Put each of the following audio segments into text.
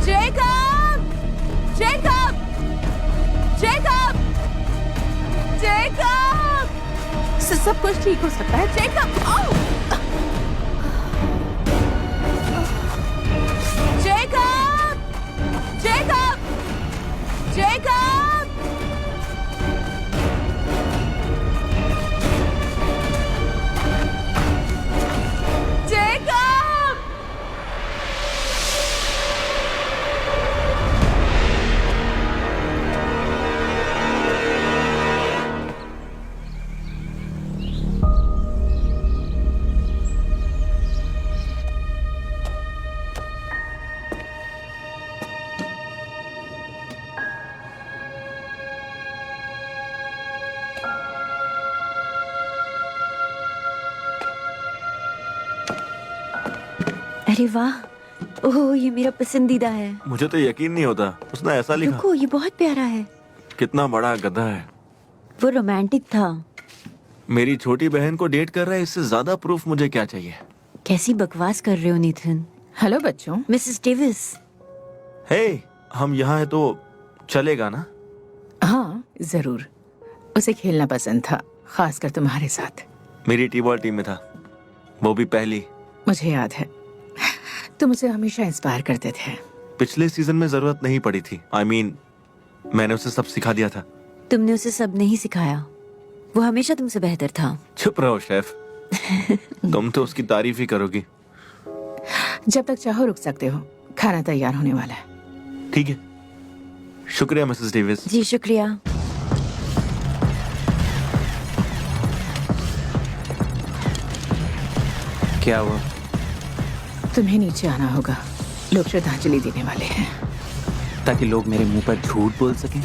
Jacob! Jacob! Jacob! Jacob! सब कुछ ठीक हो सकता है। Jacob! Jacob! Jacob! Jacob! Jacob! अरे वाह, ओह ये मेरा पसंदीदा है। मुझे तो यकीन नहीं होता उसने ऐसा लिखा। रुको, ये बहुत प्यारा है। कितना बड़ा गधा है। वो रोमांटिक था। मेरी छोटी बहन को डेट कर रहा है, इससे ज्यादा प्रूफ मुझे क्या चाहिए। कैसी बकवास कर रहे हो नीथन। हेलो बच्चों। Mrs Davis. हे, हम यहाँ है तो चलेगा ना? हाँ जरूर, उसे खेलना पसंद था, खासकर तुम्हारे साथ। मेरी टी-बॉल टीम में था, वो भी पहली। मुझे याद है, तुम उसे हमेशा इंस्पायर करते थे। पिछले सीजन में जरूरत नहीं पड़ी थी। I mean, मैंने उसे सब सिखा दिया था। तुमने उसे सब नहीं सिखाया, वो हमेशा तुमसे बेहतर था। चुप रहो शेफ। तुम तो उसकी तारीफ ही करोगी। जब तक चाहो रुक सकते हो, खाना तैयार होने वाला है। ठीक है, शुक्रिया मिसेस डेविस। जी शुक्रिया। क्या हुआ? तुम्हें नीचे आना होगा, लोग श्रद्धांजलि देने वाले हैं। ताकि लोग मेरे मुंह पर झूठ बोल सकें।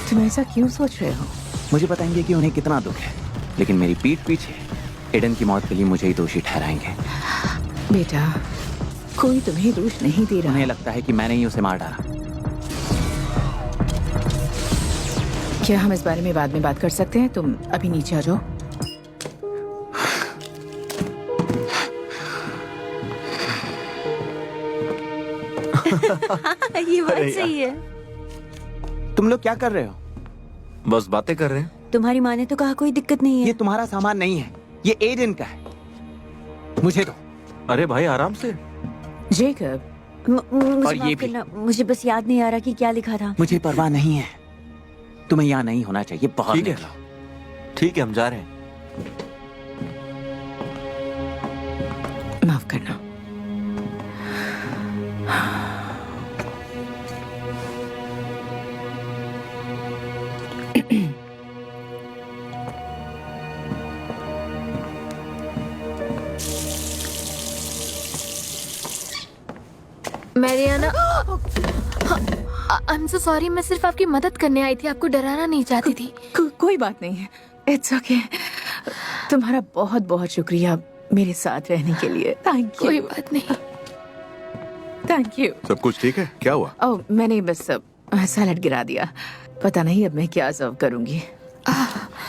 तुम ऐसा क्यों सोच रहे हो? मुझे बताएंगे कि उन्हें कितना दुख है, लेकिन मेरी पीठ पीछे एडन की मौत के लिए मुझे ही दोषी ठहराएंगे। बेटा, कोई तुम्हें दोष नहीं दे रहा। उन्हें लगता है कि मैंने ही उसे मार डाला। क्या हम इस बारे में बाद में बात कर सकते हैं? तुम अभी नीचे आ जाओ। ये बात सही है। तुम लोग क्या कर रहे हो? बस बातें कर रहे हैं। तुम्हारी माँ ने तो कहा कोई दिक्कत नहीं ये है। तुम्हारा सामान नहीं है, ये एडन का है। मुझे दो। अरे भाई आराम से। जेकब, मुझे और ये माफ भी। करना, मुझे बस याद नहीं आ रहा कि क्या लिखा था। मुझे परवाह नहीं है, तुम्हें यहाँ नहीं होना चाहिए। बाहर ठीक है, निकलो। ठीक है, हम जा रहे हैं। माफ करना। Mariana, I am so sorry, मैं सिर्फ आपकी मदद करने आई थी, आपको डराना नहीं चाहती थी। कोई बात नहीं है, इट्स ओके। तुम्हारा बहुत बहुत शुक्रिया मेरे साथ रहने के लिए। Thank you. कोई बात नहीं। Thank you. सब कुछ ठीक है? क्या हुआ? ओह, मैंने बस सैलेड गिरा दिया। पता नहीं अब मैं क्या सर्व करूंगी।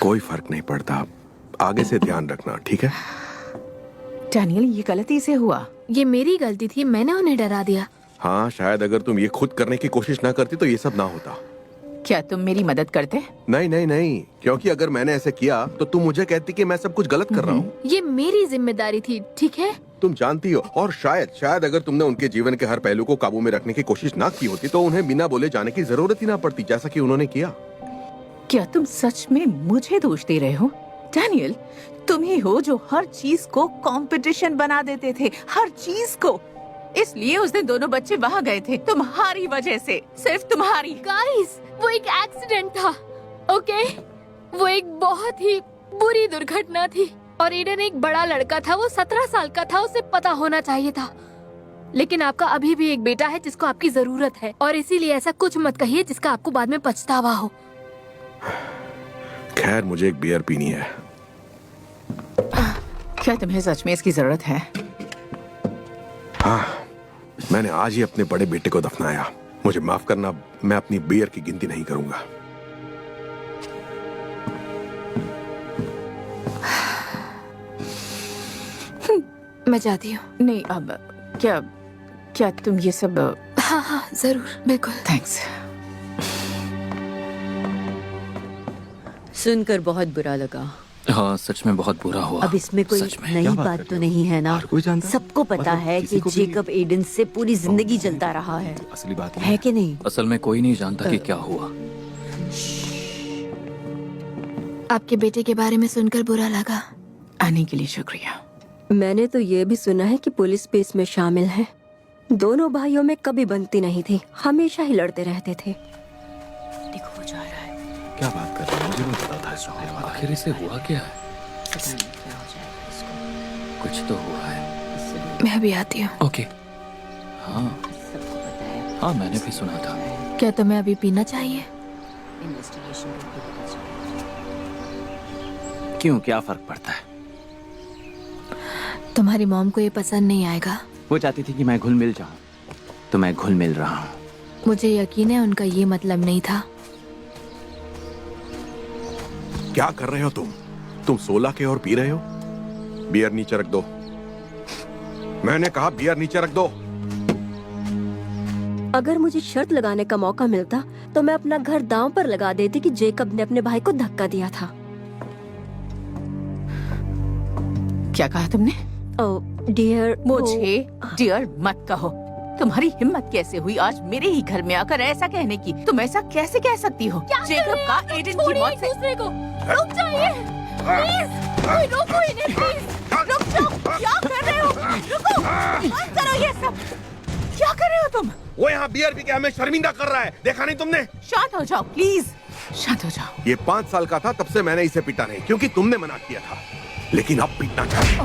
कोई फर्क नहीं पड़ता, आगे से ध्यान रखना, ठीक है? डैनियल, ये गलती से हुआ। ये मेरी गलती थी, मैंने उन्हें डरा दिया। हाँ, शायद अगर तुम ये खुद करने की कोशिश ना करती तो ये सब ना होता। क्या तुम मेरी मदद करते? नहीं नहीं नहीं, क्योंकि अगर मैंने ऐसे किया तो तुम मुझे कहती कि मैं सब कुछ गलत कर रहा हूँ। ये मेरी जिम्मेदारी थी, ठीक है? तुम जानती हो, और शायद अगर तुमने उनके जीवन के हर पहलू को काबू में रखने की कोशिश ना की होती तो उन्हें बिना बोले जाने की जरूरत ही ना पड़ती, जैसा कि उन्होंने किया। क्या तुम सच में मुझे दोष दे रहे हो? डैनियल, तुम ही हो जो हर चीज को कंपटीशन बना देते थे, हर चीज को। इसलिए उस दिन दोनों बच्चे वहाँ गए थे, तुम्हारी वजह से, सिर्फ तुम्हारी। गाइस, वो एक एक्सीडेंट था, ओके? वो एक बहुत ही बुरी दुर्घटना थी और एडन एक बड़ा लड़का था, वो 17 साल का था, उसे पता होना चाहिए था। लेकिन आपका अभी भी एक बेटा है जिसको आपकी जरूरत है, और इसीलिए ऐसा कुछ मत कहिए जिसका आपको बाद में पछतावा हो। खैर, मुझे एक बियर पीनी है। क्या तुम्हें सच में इसकी जरूरत है? हाँ, मैंने आज ही अपने बड़े बेटे को दफनाया। मुझे माफ करना, मैं अपनी बियर की गिनती नहीं करूंगा। मैं जाती हूँ। नहीं, अब क्या क्या तुम ये सब हाँ हाँ जरूर, बिल्कुल। थैंक्स। सुनकर बहुत बुरा लगा। हाँ, सच में बहुत बुरा हुआ। अब इसमें कोई सच में। नई क्या बात तो नहीं है ना? हर कोई जानता है। सबको पता मतलब है किसी कि को भी- जेकब एडन से पूरी जिंदगी जलता रहा है असली बात है कि नहीं? असल में कोई नहीं जानता कि क्या हुआ। आपके बेटे के बारे में सुनकर बुरा लगा। आने के लिए शुक्रिया। मैंने तो ये भी सुना है कि पुलिस भी इसमें शामिल है। दोनों भाइयों में कभी बनती नहीं थी, हमेशा ही लड़ते रहते थे। देखो वो जा रहा है। क्या बात कर रहे हैं? मुझे नहीं पता था इस बारे में। आखिर इसे हुआ क्या है? पता नहीं क्या हो जाएगा इसको। कुछ तो हुआ है। इसलिए मैं भी आती हूँ। ओके। हाँ सबको पता है। हाँ, मैंने भी सुना था। क्या तुम्हें अभी पीना चाहिए? इन्वेस्टिगेशन करके पता चला। क्यों, क्या फर्क पड़ता है? तुम्हारी मॉम को ये पसंद नहीं आएगा। वो चाहती थी कि मैं घुल मिल जाऊं, तो मैं घुल मिल रहा हूँ। मुझे यकीन है उनका ये मतलब नहीं था। क्या कर रहे हो तुम 16 के और पी रहे हो? बियर नीचे रख दो। मैंने कहा बियर नीचे रख दो। अगर मुझे शर्त लगाने का मौका मिलता तो मैं अपना घर दांव पर लगा देती कि जेकब ने अपने भाई को धक्का दिया था। क्या कहा तुमने? ओह डियर, मुझे डियर मत कहो। तुम्हारी हिम्मत कैसे हुई आज मेरे ही घर में आकर ऐसा कहने की? तुम ऐसा कैसे कह सकती हो? जेकब का एडन की मौत से दूसरे को रुक जाइए प्लीज, कोई रोको इन्हें प्लीज। रुक जाओ। क्या कर रहे हो? रुको, बंद करो ये सब। क्या कर रहे हो तुम? वो यहाँ बियर पी के हमें शर्मिंदा कर रहा है, देखा नहीं तुमने? शांत हो जाओ प्लीज, शांत हो जाओ। ये 5 साल का था तब से मैंने इसे पीटा नहीं, क्योंकि तुमने मना किया था। लेकिन अब पीटना चाहिए।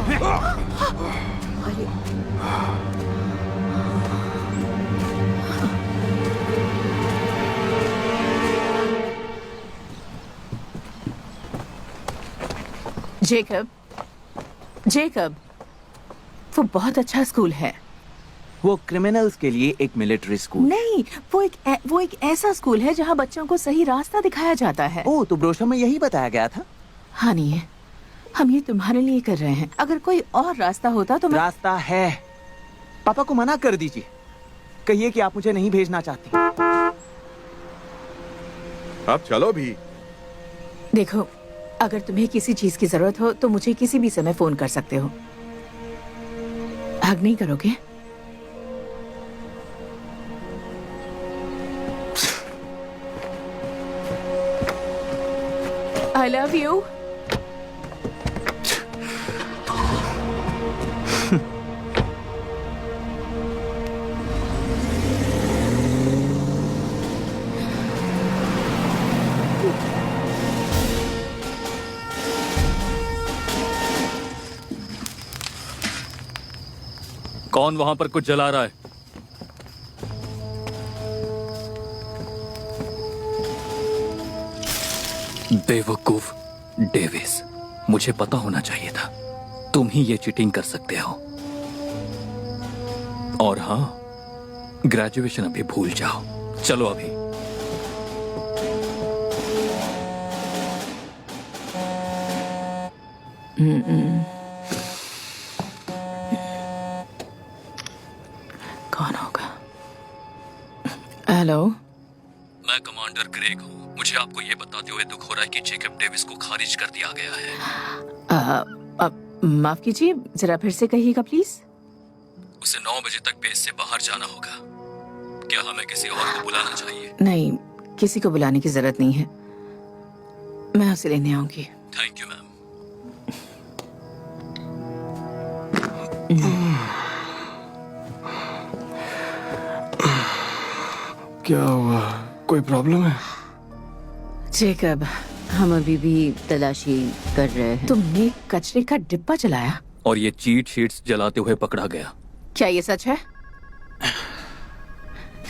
जेकब, जेकब, वो बहुत अच्छा स्कूल है। वो क्रिमिनल्स के लिए एक मिलिट्री स्कूल। नहीं, वो एक ऐसा स्कूल है जहाँ बच्चों को सही रास्ता दिखाया जाता है। ओह, तो ब्रोशर में यही बताया गया था। हाँ नहीं है, हम ये तुम्हारे लिए कर रहे हैं। अगर कोई और रास्ता होता तो मैं... रास्ता है। पापा को मना कर दीजिए, कहिए कि आप मुझे नहीं भेजना चाहती। अब चलो भी। देखो, अगर तुम्हें किसी चीज की जरूरत हो तो मुझे किसी भी समय फोन कर सकते हो। हग नहीं करोगे? I love you. कौन वहां पर कुछ जला रहा है? बेवकूफ डेविस, मुझे पता होना चाहिए था। तुम ही ये चीटिंग कर सकते हो। और हाँ, ग्रेजुएशन अभी भूल जाओ। चलो अभी। कौन होगा? हेलो, मैं कमांडर ग्रेग हूँ। मुझे आपको ये बताते हुए दुख हो रहा है कि जेकब डेविस को खारिज कर दिया गया है। माफ कीजिए, जरा फिर से कहिएगा प्लीज। उसे 9 बजे तक बेस से बाहर जाना होगा। क्या हमें किसी और को बुलाना चाहिए? नहीं, किसी को बुलाने की जरूरत नहीं है, मैं उसे लेने आऊंगी। Thank you ma'am. क्या हुआ? कोई प्रॉब्लम है? जेकब, हम अभी भी तलाशी कर रहे हैं। तुमने कचरे का डिब्बा जलाया? और ये चीट शीट्स जलाते हुए पकड़ा गया। क्या ये सच है?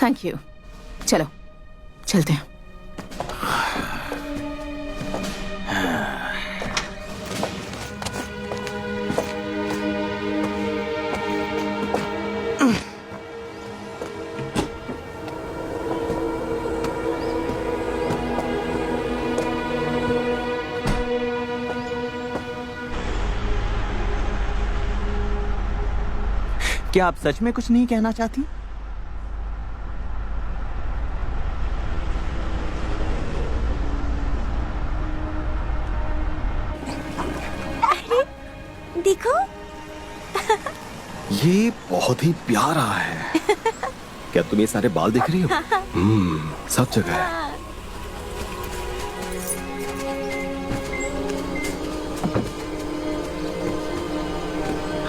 Thank you. चलो चलते हैं। क्या आप सच में कुछ नहीं कहना चाहती? ये बहुत ही प्यारा है। क्या तुम ये सारे बाल देख रही हो? सब जगह है।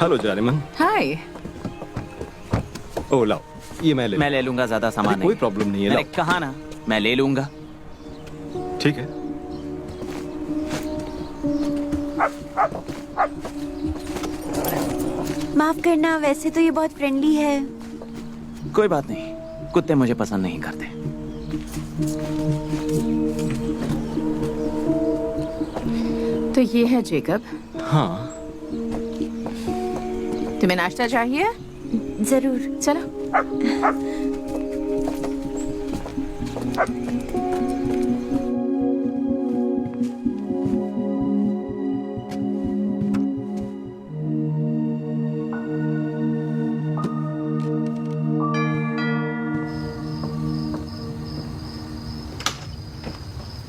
हेलो जानेमन। हाय। ओ लाओ, ये मैं ले लूंगा, ज्यादा सामान अरे नहीं। कोई प्रॉब्लम नहीं है, मैंने लाओ। कहा ना, मैं ले लूंगा। ठीक है। माफ करना, वैसे तो ये बहुत फ्रेंडली है। कोई बात नहीं, कुत्ते मुझे पसंद नहीं करते। तो ये है जेकब। हाँ, तुम्हें नाश्ता चाहिए? जरूर। चलो।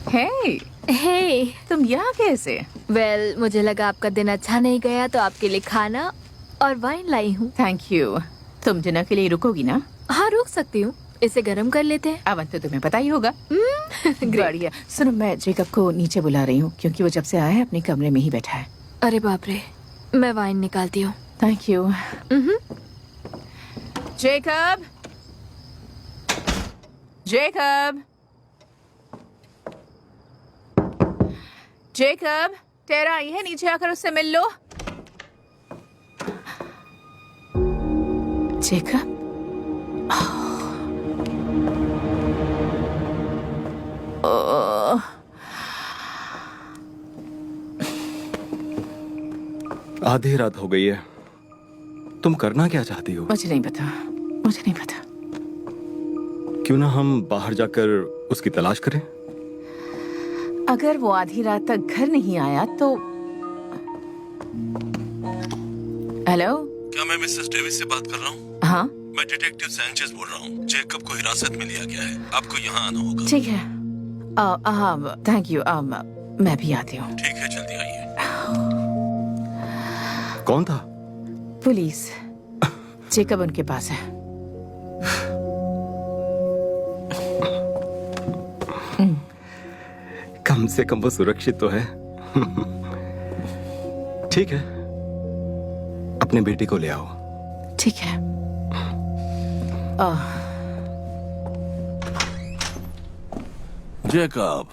हे, हे तुम यहाँ कैसे? वेल मुझे लगा आपका दिन अच्छा नहीं गया तो आपके लिए खाना और वाइन लाई हूँ। Thank you. तुम डिनर के लिए रुकोगी ना? हाँ रुक सकती हूँ, इसे गर्म कर लेते हैं। अवन तो तुम्हें पता ही होगा। बढ़िया। सुनो, मैं जेकब को नीचे बुला रही हूँ क्योंकि वो जब से आया है अपने कमरे में ही बैठा है। अरे बाप रे, मैं वाइन निकालती हूँ। Thank you. Jacob, Jacob, Jacob, टेरा आई है, नीचे आकर उससे मिल लो। जेकब, ओह, आधी रात हो गई है। तुम करना क्या चाहती हो? मुझे नहीं पता, मुझे नहीं पता। क्यों ना हम बाहर जाकर उसकी तलाश करें? अगर वो आधी रात तक घर नहीं आया तो। हेलो, क्या मैं मिसेस डेविस से बात कर रहा हूँ? हाँ मैं डिटेक्टिव सैंचेज बोल रहा हूँ। जेकब को हिरासत में लिया गया है, आपको यहाँ आना होगा। ठीक है। Thank you. मैं भी आती हूँ। ठीक है, जल्दी आइए। कौन था? पुलिस। जेकब उनके पास है। कम से कम वो सुरक्षित तो है। ठीक है, अपने बेटे को ले आओ। ठीक है। जेकब,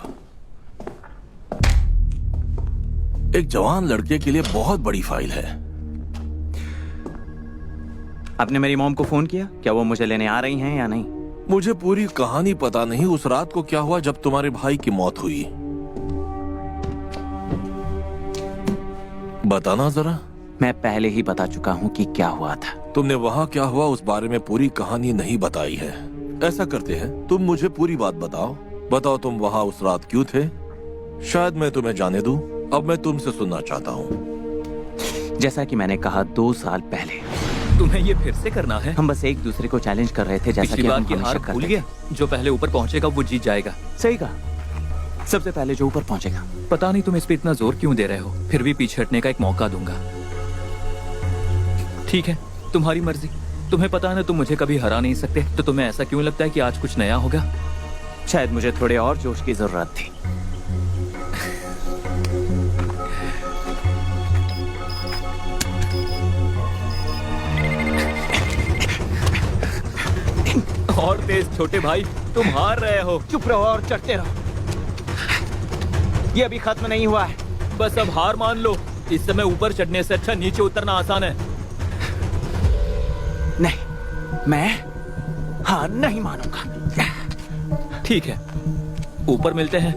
एक जवान लड़के के लिए बहुत बड़ी फाइल है। आपने मेरी मॉम को फोन किया? क्या वो मुझे लेने आ रही हैं या नहीं? मुझे पूरी कहानी पता नहीं उस रात को क्या हुआ जब तुम्हारे भाई की मौत हुई। बताना जरा। मैं पहले ही बता चुका हूँ कि क्या हुआ था। तुमने वहाँ क्या हुआ उस बारे में पूरी कहानी नहीं बताई है। ऐसा करते हैं, तुम मुझे पूरी बात बताओ। बताओ तुम वहाँ उस रात क्यों थे? शायद मैं तुम्हें जाने दूं। अब मैं तुमसे सुनना चाहता हूँ। जैसा कि मैंने कहा 2 साल पहले। तुम्हें ये फिर से करना है? हम बस एक दूसरे को चैलेंज कर रहे थे, जैसा पिछली कि बार हम की हमेशा हार करते भूल थे। गया? जो पहले ऊपर पहुंचेगा वो जीत जाएगा। सही कहा। सबसे पहले जो ऊपर पहुंचेगा। पता नहीं तुम इस पे इतना जोर क्यों दे रहे हो, फिर भी पीछे हटने का एक मौका दूंगा। ठीक है, तुम्हारी मर्जी। तुम्हें पता है ना तुम मुझे कभी हरा नहीं सकते, तो तुम्हें ऐसा क्यों लगता है कि आज कुछ नया होगा? शायद मुझे थोड़े और जोश की जरूरत थी। और तेज छोटे भाई, तुम हार रहे हो। चुप रहो और चढ़ते रहो। ये अभी खत्म नहीं हुआ है। बस अब हार मान लो। इस समय ऊपर चढ़ने से अच्छा नीचे उतरना आसान है। नहीं, मैं हार नहीं मानूंगा। ठीक है, ऊपर मिलते हैं।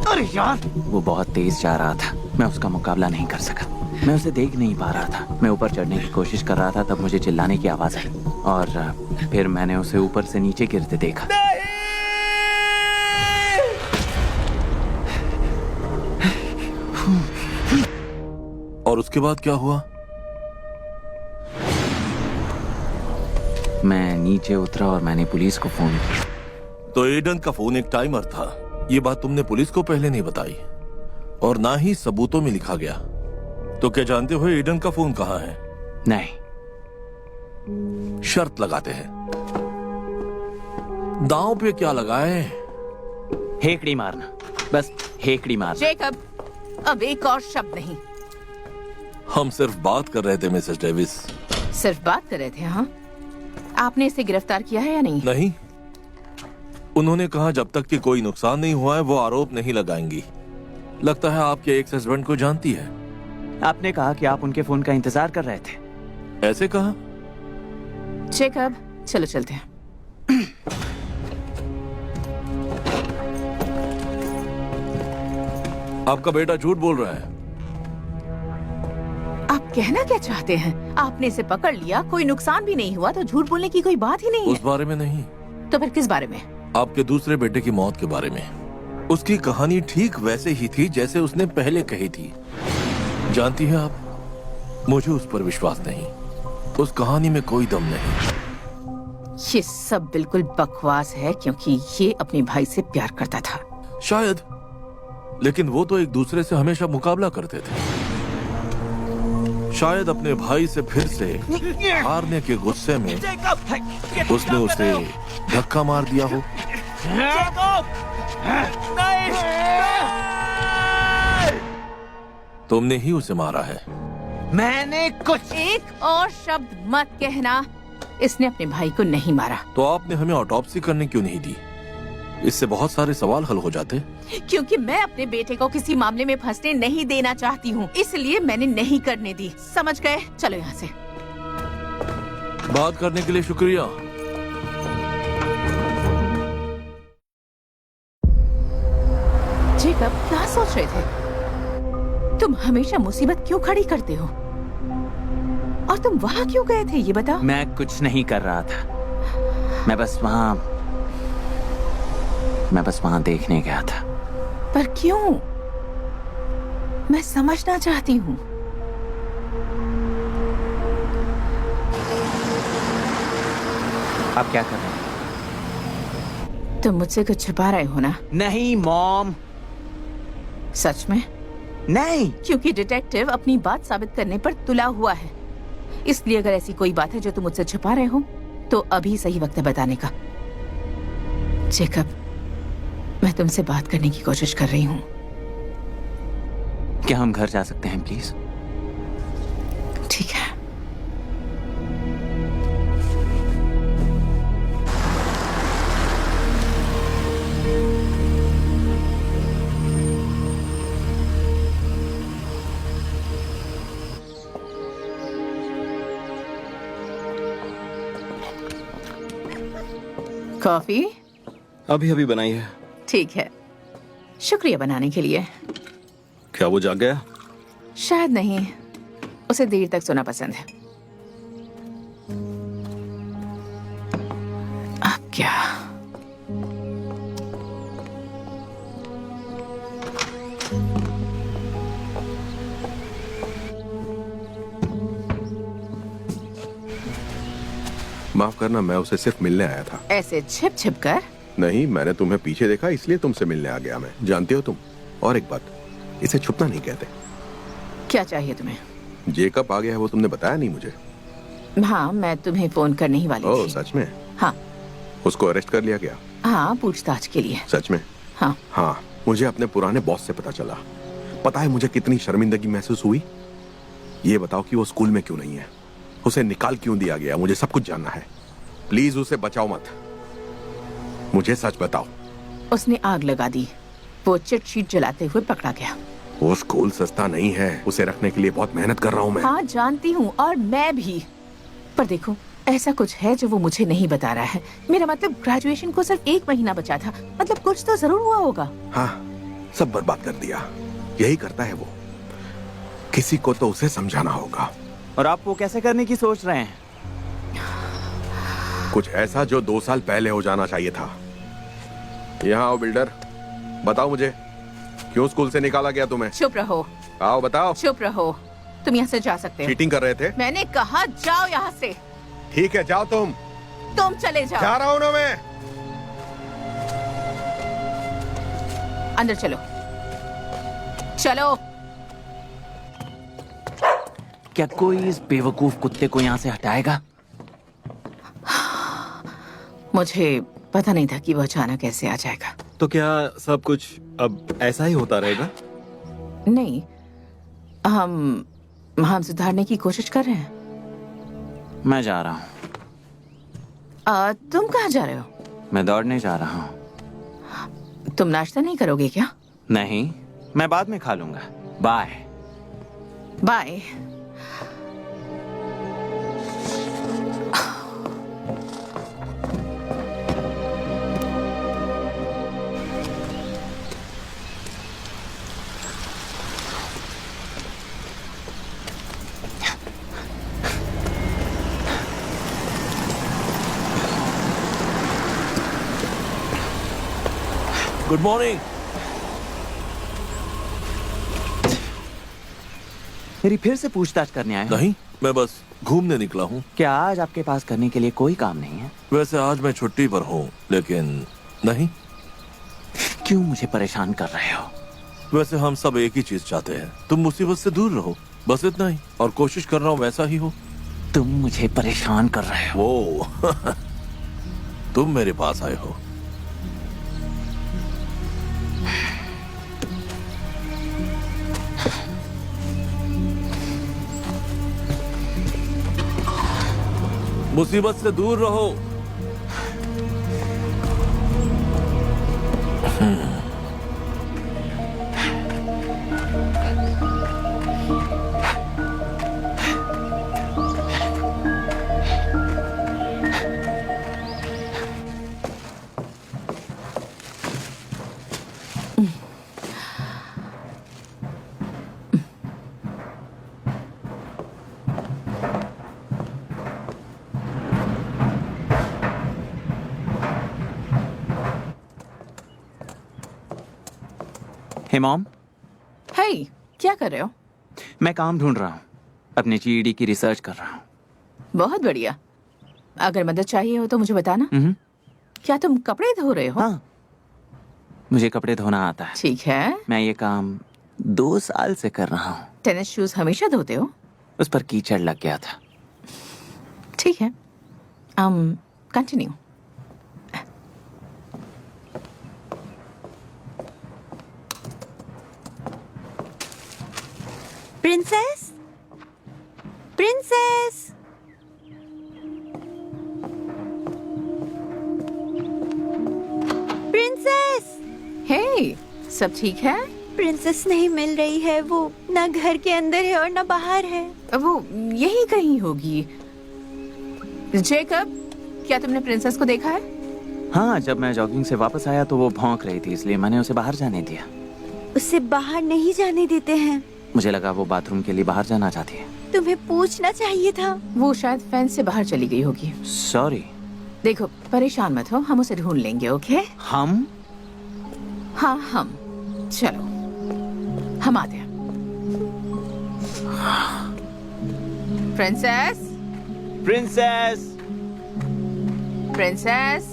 अरे यार, वो बहुत तेज जा रहा था। मैं उसका मुकाबला नहीं कर सका। मैं उसे देख नहीं पा रहा था। मैं ऊपर चढ़ने की कोशिश कर रहा था, तब मुझे चिल्लाने की आवाज आई और फिर मैंने उसे ऊपर से नीचे गिरते देखा। और उसके बाद क्या हुआ? मैं नीचे उतरा और मैंने पुलिस को फोन किया। तो एडन का फोन एक टाइमर था। ये बात तुमने पुलिस को पहले नहीं बताई। और ना ही सबूतों में लिखा गया। तो क्या जानते हो ईडन का फोन कहाँ है? नहीं। शर्त लगाते हैं, दांव पे क्या लगाए? हेकड़ी मारना, बस हेकड़ी मारना। जेकब, अब एक और शब्द नहीं। हम सिर्फ बात कर रहे थे मिसेस डेविस। सिर्फ बात कर रहे थे? हाँ। आपने इसे गिरफ्तार किया है या नहीं? नहीं, उन्होंने कहा जब तक कि कोई नुकसान नहीं हुआ है वो आरोप नहीं लगाएंगी। लगता है आपके एक्स हस्बैंड को जानती है। आपने कहा कि आप उनके फोन का इंतजार कर रहे थे। ऐसे कहा? जेकब, चलो चलते हैं। आपका बेटा झूठ बोल रहा है। आप कहना क्या चाहते हैं? आपने इसे पकड़ लिया, कोई नुकसान भी नहीं हुआ, तो झूठ बोलने की कोई बात ही नहीं उस है। बारे में नहीं, तो फिर किस बारे में? आपके दूसरे बेटे की मौत के बारे में। उसकी कहानी ठीक वैसे ही थी जैसे उसने पहले कही थी। जानती हैं आप, मुझे उस पर विश्वास नहीं। उस कहानी में कोई दम नहीं। ये सब बिल्कुल बकवास है, क्योंकि ये अपने भाई से प्यार करता था। शायद, लेकिन वो तो एक दूसरे से हमेशा मुकाबला करते थे। शायद अपने भाई से फिर से हारने के गुस्से में उसने उसे धक्का मार दिया हो। तुमने ही उसे मारा है। मैंने कुछ एक और शब्द मत कहना। इसने अपने भाई को नहीं मारा। तो आपने हमें ऑटोप्सी करने क्यों नहीं दी? इससे बहुत सारे सवाल हल हो जाते। क्योंकि मैं अपने बेटे को किसी मामले में फंसने नहीं देना चाहती हूँ, इसलिए मैंने नहीं करने दी। समझ गए? चलो यहाँ से। बात करने के लिए शुक्रिया। जेकब, क्या सोच रहे थे? तुम हमेशा मुसीबत क्यों खड़ी करते हो? और तुम वहाँ क्यों गए थे, ये बताओ। मैं कुछ नहीं कर रहा था। मैं बस वहाँ देखने गया था। पर क्यों? मैं समझना चाहती हूँ। आप क्या कर रहे हैं? तुम मुझसे कुछ छुपा रहे हो ना? नहीं मॉम। सच में? नहीं। क्योंकि डिटेक्टिव अपनी बात साबित करने पर तुला हुआ है। इसलिए अगर ऐसी कोई बात है जो तुम मुझसे छुपा रहे हो, तो अभी सही वक्त है बताने का। जेकब, मैं तुमसे बात करने की कोशिश कर रही हूँ। क्या हम घर जा सकते हैं प्लीज? ठीक है। कॉफी अभी अभी बनाई है। ठीक है, शुक्रिया बनाने के लिए। क्या वो जाग गया? शायद नहीं, उसे देर तक सोना पसंद है। अब क्या? माफ करना, मैं उसे सिर्फ मिलने आया था। ऐसे छिप छिप कर? नहीं, मैंने तुम्हें पीछे देखा इसलिए तुमसे मिलने आ गया मैं। जानते हो तुम, और एक बात, इसे छुपना नहीं कहते। क्या चाहिए तुम्हें? जेकब आ गया है, वो तुमने बताया नहीं मुझे। हाँ, मैं तुम्हें फोन करने ही वाली ओह, थी। सच में? हाँ। उसको अरेस्ट कर लिया गया? हाँ, पूछताछ के लिए। सच में? हाँ। हाँ, मुझे अपने पुराने बॉस से पता चला। पता है मुझे कितनी शर्मिंदगी महसूस हुई? ये बताओ कि वो स्कूल में क्यों नहीं है? उसे निकाल क्यों दिया गया? मुझे सब कुछ जानना है। प्लीज उसे बचाओ मत। मुझे सच बताओ। उसने आग लगा दी। वो चिट शीट जलाते हुए पकड़ा गया। वो स्कूल सस्ता नहीं है। उसे रखने के लिए बहुत मेहनत कर रहा हूँ मैं। हाँ, जानती हूँ, और मैं भी। पर देखो, ऐसा कुछ है जो वो मुझे नहीं बता रहा है। मेरा मतलब, ग्रेजुएशन को सिर्फ 1 महीना बचा था। मतलब कुछ तो जरूर हुआ होगा। हाँ, सब बर्बाद कर दिया। यही करता है वो। किसी को तो उसे समझाना होगा। और आप वो कैसे करने की सोच रहे हैं? कुछ ऐसा जो 2 साल पहले हो जाना चाहिए था। यहाँ आओ बिल्डर, बताओ मुझे, क्यों स्कूल से निकाला गया तुम्हें? चुप रहो। आओ बताओ। चुप रहो। तुम यहाँ से जा सकते हो। चीटिंग कर रहे थे? मैंने कहा जाओ यहाँ से। ठीक है, जाओ तुम। तुम चले जाओ। जा रहा हूँ ना मैं। अंदर चलो। चलो। क्या कोई इस बेवकूफ कुत्ते को यहाँ से हटाएगा? मुझे पता नहीं था कि वो अचानक ऐसे आ जाएगा। तो क्या सब कुछ अब ऐसा ही होता रहेगा? नहीं, हम सुधारने की कोशिश कर रहे हैं। मैं जा रहा हूँ। तुम कहाँ जा रहे हो? मैं दौड़ने जा रहा हूँ। तुम नाश्ता नहीं करोगे क्या? नहीं, मैं बाद में खा लूंगा। बाय। बाय। Good morning. मेरी फिर से पूछताछ करने आए हो? नहीं, मैं बस घूमने निकला हूँ। क्या आज आपके पास करने के लिए कोई काम नहीं है? वैसे आज मैं छुट्टी पर हूँ, लेकिन नहीं। क्यों मुझे परेशान कर रहे हो? वैसे हम सब एक ही चीज चाहते हैं, तुम मुसीबत से दूर रहो, बस इतना ही। और कोशिश कर रहा हूँ वैसा ही हो। तुम मुझे परेशान कर रहे हो। वो तुम मेरे पास आए हो। मुसीबत से दूर रहो। हे मॉम। हे, क्या कर रहे हो? मैं काम ढूंढ रहा हूँ। अपने जीईडी की रिसर्च कर रहा हूँ। बहुत बढ़िया। अगर मदद चाहिए हो तो मुझे बताना। क्या तुम कपड़े धो रहे हो? हाँ, मुझे कपड़े धोना आता है। ठीक है। मैं ये काम 2 साल से कर रहा हूँ। टेनिस शूज हमेशा धोते हो? उस पर कीचड़ लग गया था। ठीक है, continue. Princess, princess, princess. Hey, सब ठीक है? प्रिंसेस नहीं मिल रही है। वो ना घर के अंदर है और ना बाहर है। वो यही कहीं होगी। जेकब, क्या तुमने प्रिंसेस को देखा है? हाँ, जब मैं जॉगिंग से वापस आया तो वो भौंक रही थी, इसलिए मैंने उसे बाहर जाने दिया। उसे बाहर नहीं जाने देते हैं। मुझे लगा वो बाथरूम के लिए बाहर जाना चाहती है। तुम्हें पूछना चाहिए था। वो शायद फेंस से बाहर चली गई होगी। सॉरी। देखो, परेशान मत हो, हम उसे ढूंढ लेंगे। ओके? हम? हाँ, हम। चलो, हम आते हैं। Princess, princess, princess.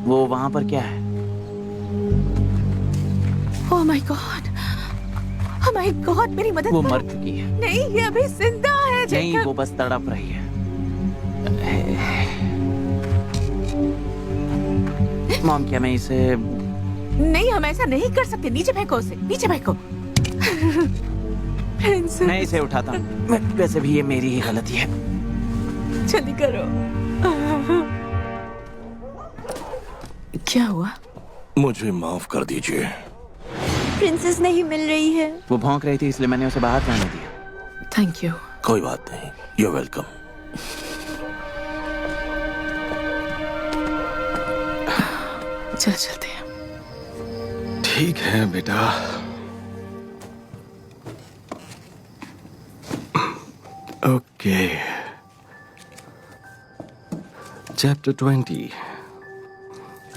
वो वहाँ पर क्या है? Oh my God, oh my God, मेरी मदद वो करो। मर चुकी है। नहीं, ये अभी जिंदा है। नहीं, जेकब। वो बस तड़प रही है। मॉम, क्या मैं इसे... नहीं, हम ऐसा नहीं कर सकते। नीचे फेंको उसे, नीचे फेंको। प्रिंसेस, मैं इसे उठाता हूँ। वैसे भी ये मेरी ही गलती है। जल्दी करो। क्या हुआ? मुझे माफ कर दीजिए। प्रिंसेस नहीं मिल रही है। वो भौंक रही थी, इसलिए मैंने उसे बाहर जाने दिया। Thank you. कोई बात नहीं, यू वेलकम। चल चलते हैं। ठीक है बेटा। Okay, chapter 20।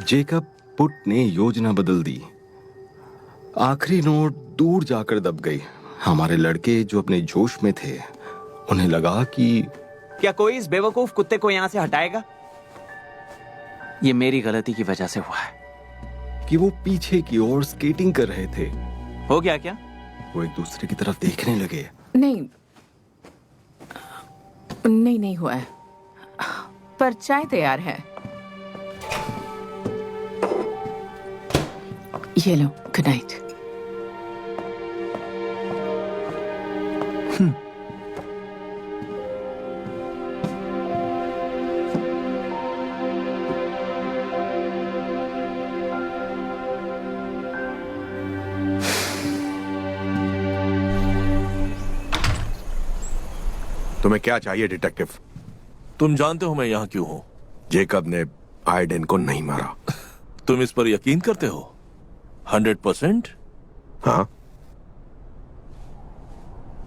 जेकब पुट ने योजना बदल दी। आखिरी नोट दूर जाकर दब गई। हमारे लड़के जो अपने जोश में थे, उन्हें लगा कि क्या कोई इस बेवकूफ कुत्ते को यहाँ से हटाएगा? ये मेरी गलती की वजह से हुआ है। वो पीछे की ओर स्केटिंग कर रहे थे। हो गया क्या? वो एक दूसरे की तरफ देखने लगे। नहीं नहीं नहीं हुआ है, पर चाय तैयार है। ये लो, गुड नाइट। तुम्हें क्या चाहिए डिटेक्टिव? तुम जानते हो मैं यहाँ क्यों हूँ? जेकब ने आइडेन को नहीं मारा। तुम इस पर यकीन करते हो 100%? हाँ।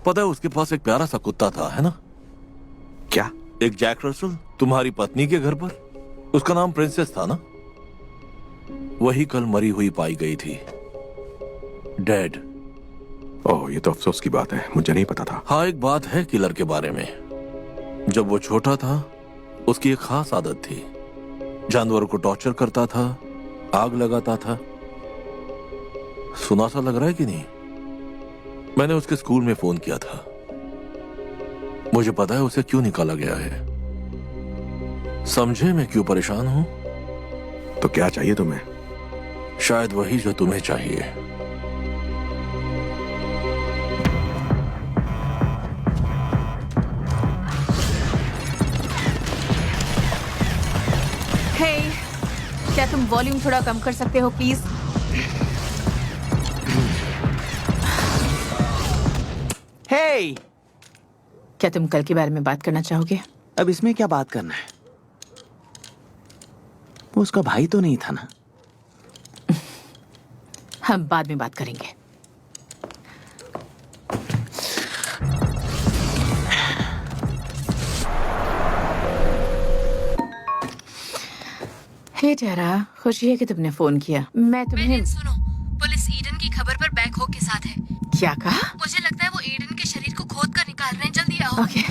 पता है उसके पास एक प्यारा सा कुत्ता था, है ना? क्या? एक जैक रसल, तुम्हारी पत्नी के घर पर। उसका नाम प्रिंसेस था ना? वही कल मरी हुई पाई गई थी, डेड। ओह, ये तो अफसोस की बात है, मुझे नहीं पता था। हाँ, एक बात है किलर के बारे में। जब वो छोटा था उसकी एक खास आदत थी, जानवरों को टॉर्चर करता था, आग लगाता था। सुना सा लग रहा है कि नहीं? मैंने उसके स्कूल में फोन किया था। मुझे पता है उसे क्यों निकाला गया है। समझे मैं क्यों परेशान हूं? तो क्या चाहिए तुम्हें? शायद वही जो तुम्हें चाहिए। हे, क्या तुम वॉल्यूम थोड़ा कम कर सकते हो प्लीज? हे, क्या तुम कल के बारे में बात करना चाहोगे? अब इसमें क्या बात करना है? वो उसका भाई तो नहीं था ना? हम बाद में बात करेंगे। हे टेरा, खुशी है कि तुमने फोन किया। मैं तुम्हें सुनो, पुलिस ईडन की खबर पर बैकहो के साथ है। क्या कहा? मुझे लगता है वो ईडन के शरीर को खोद कर निकाल रहे हैं। जल्दी आओ। ओके।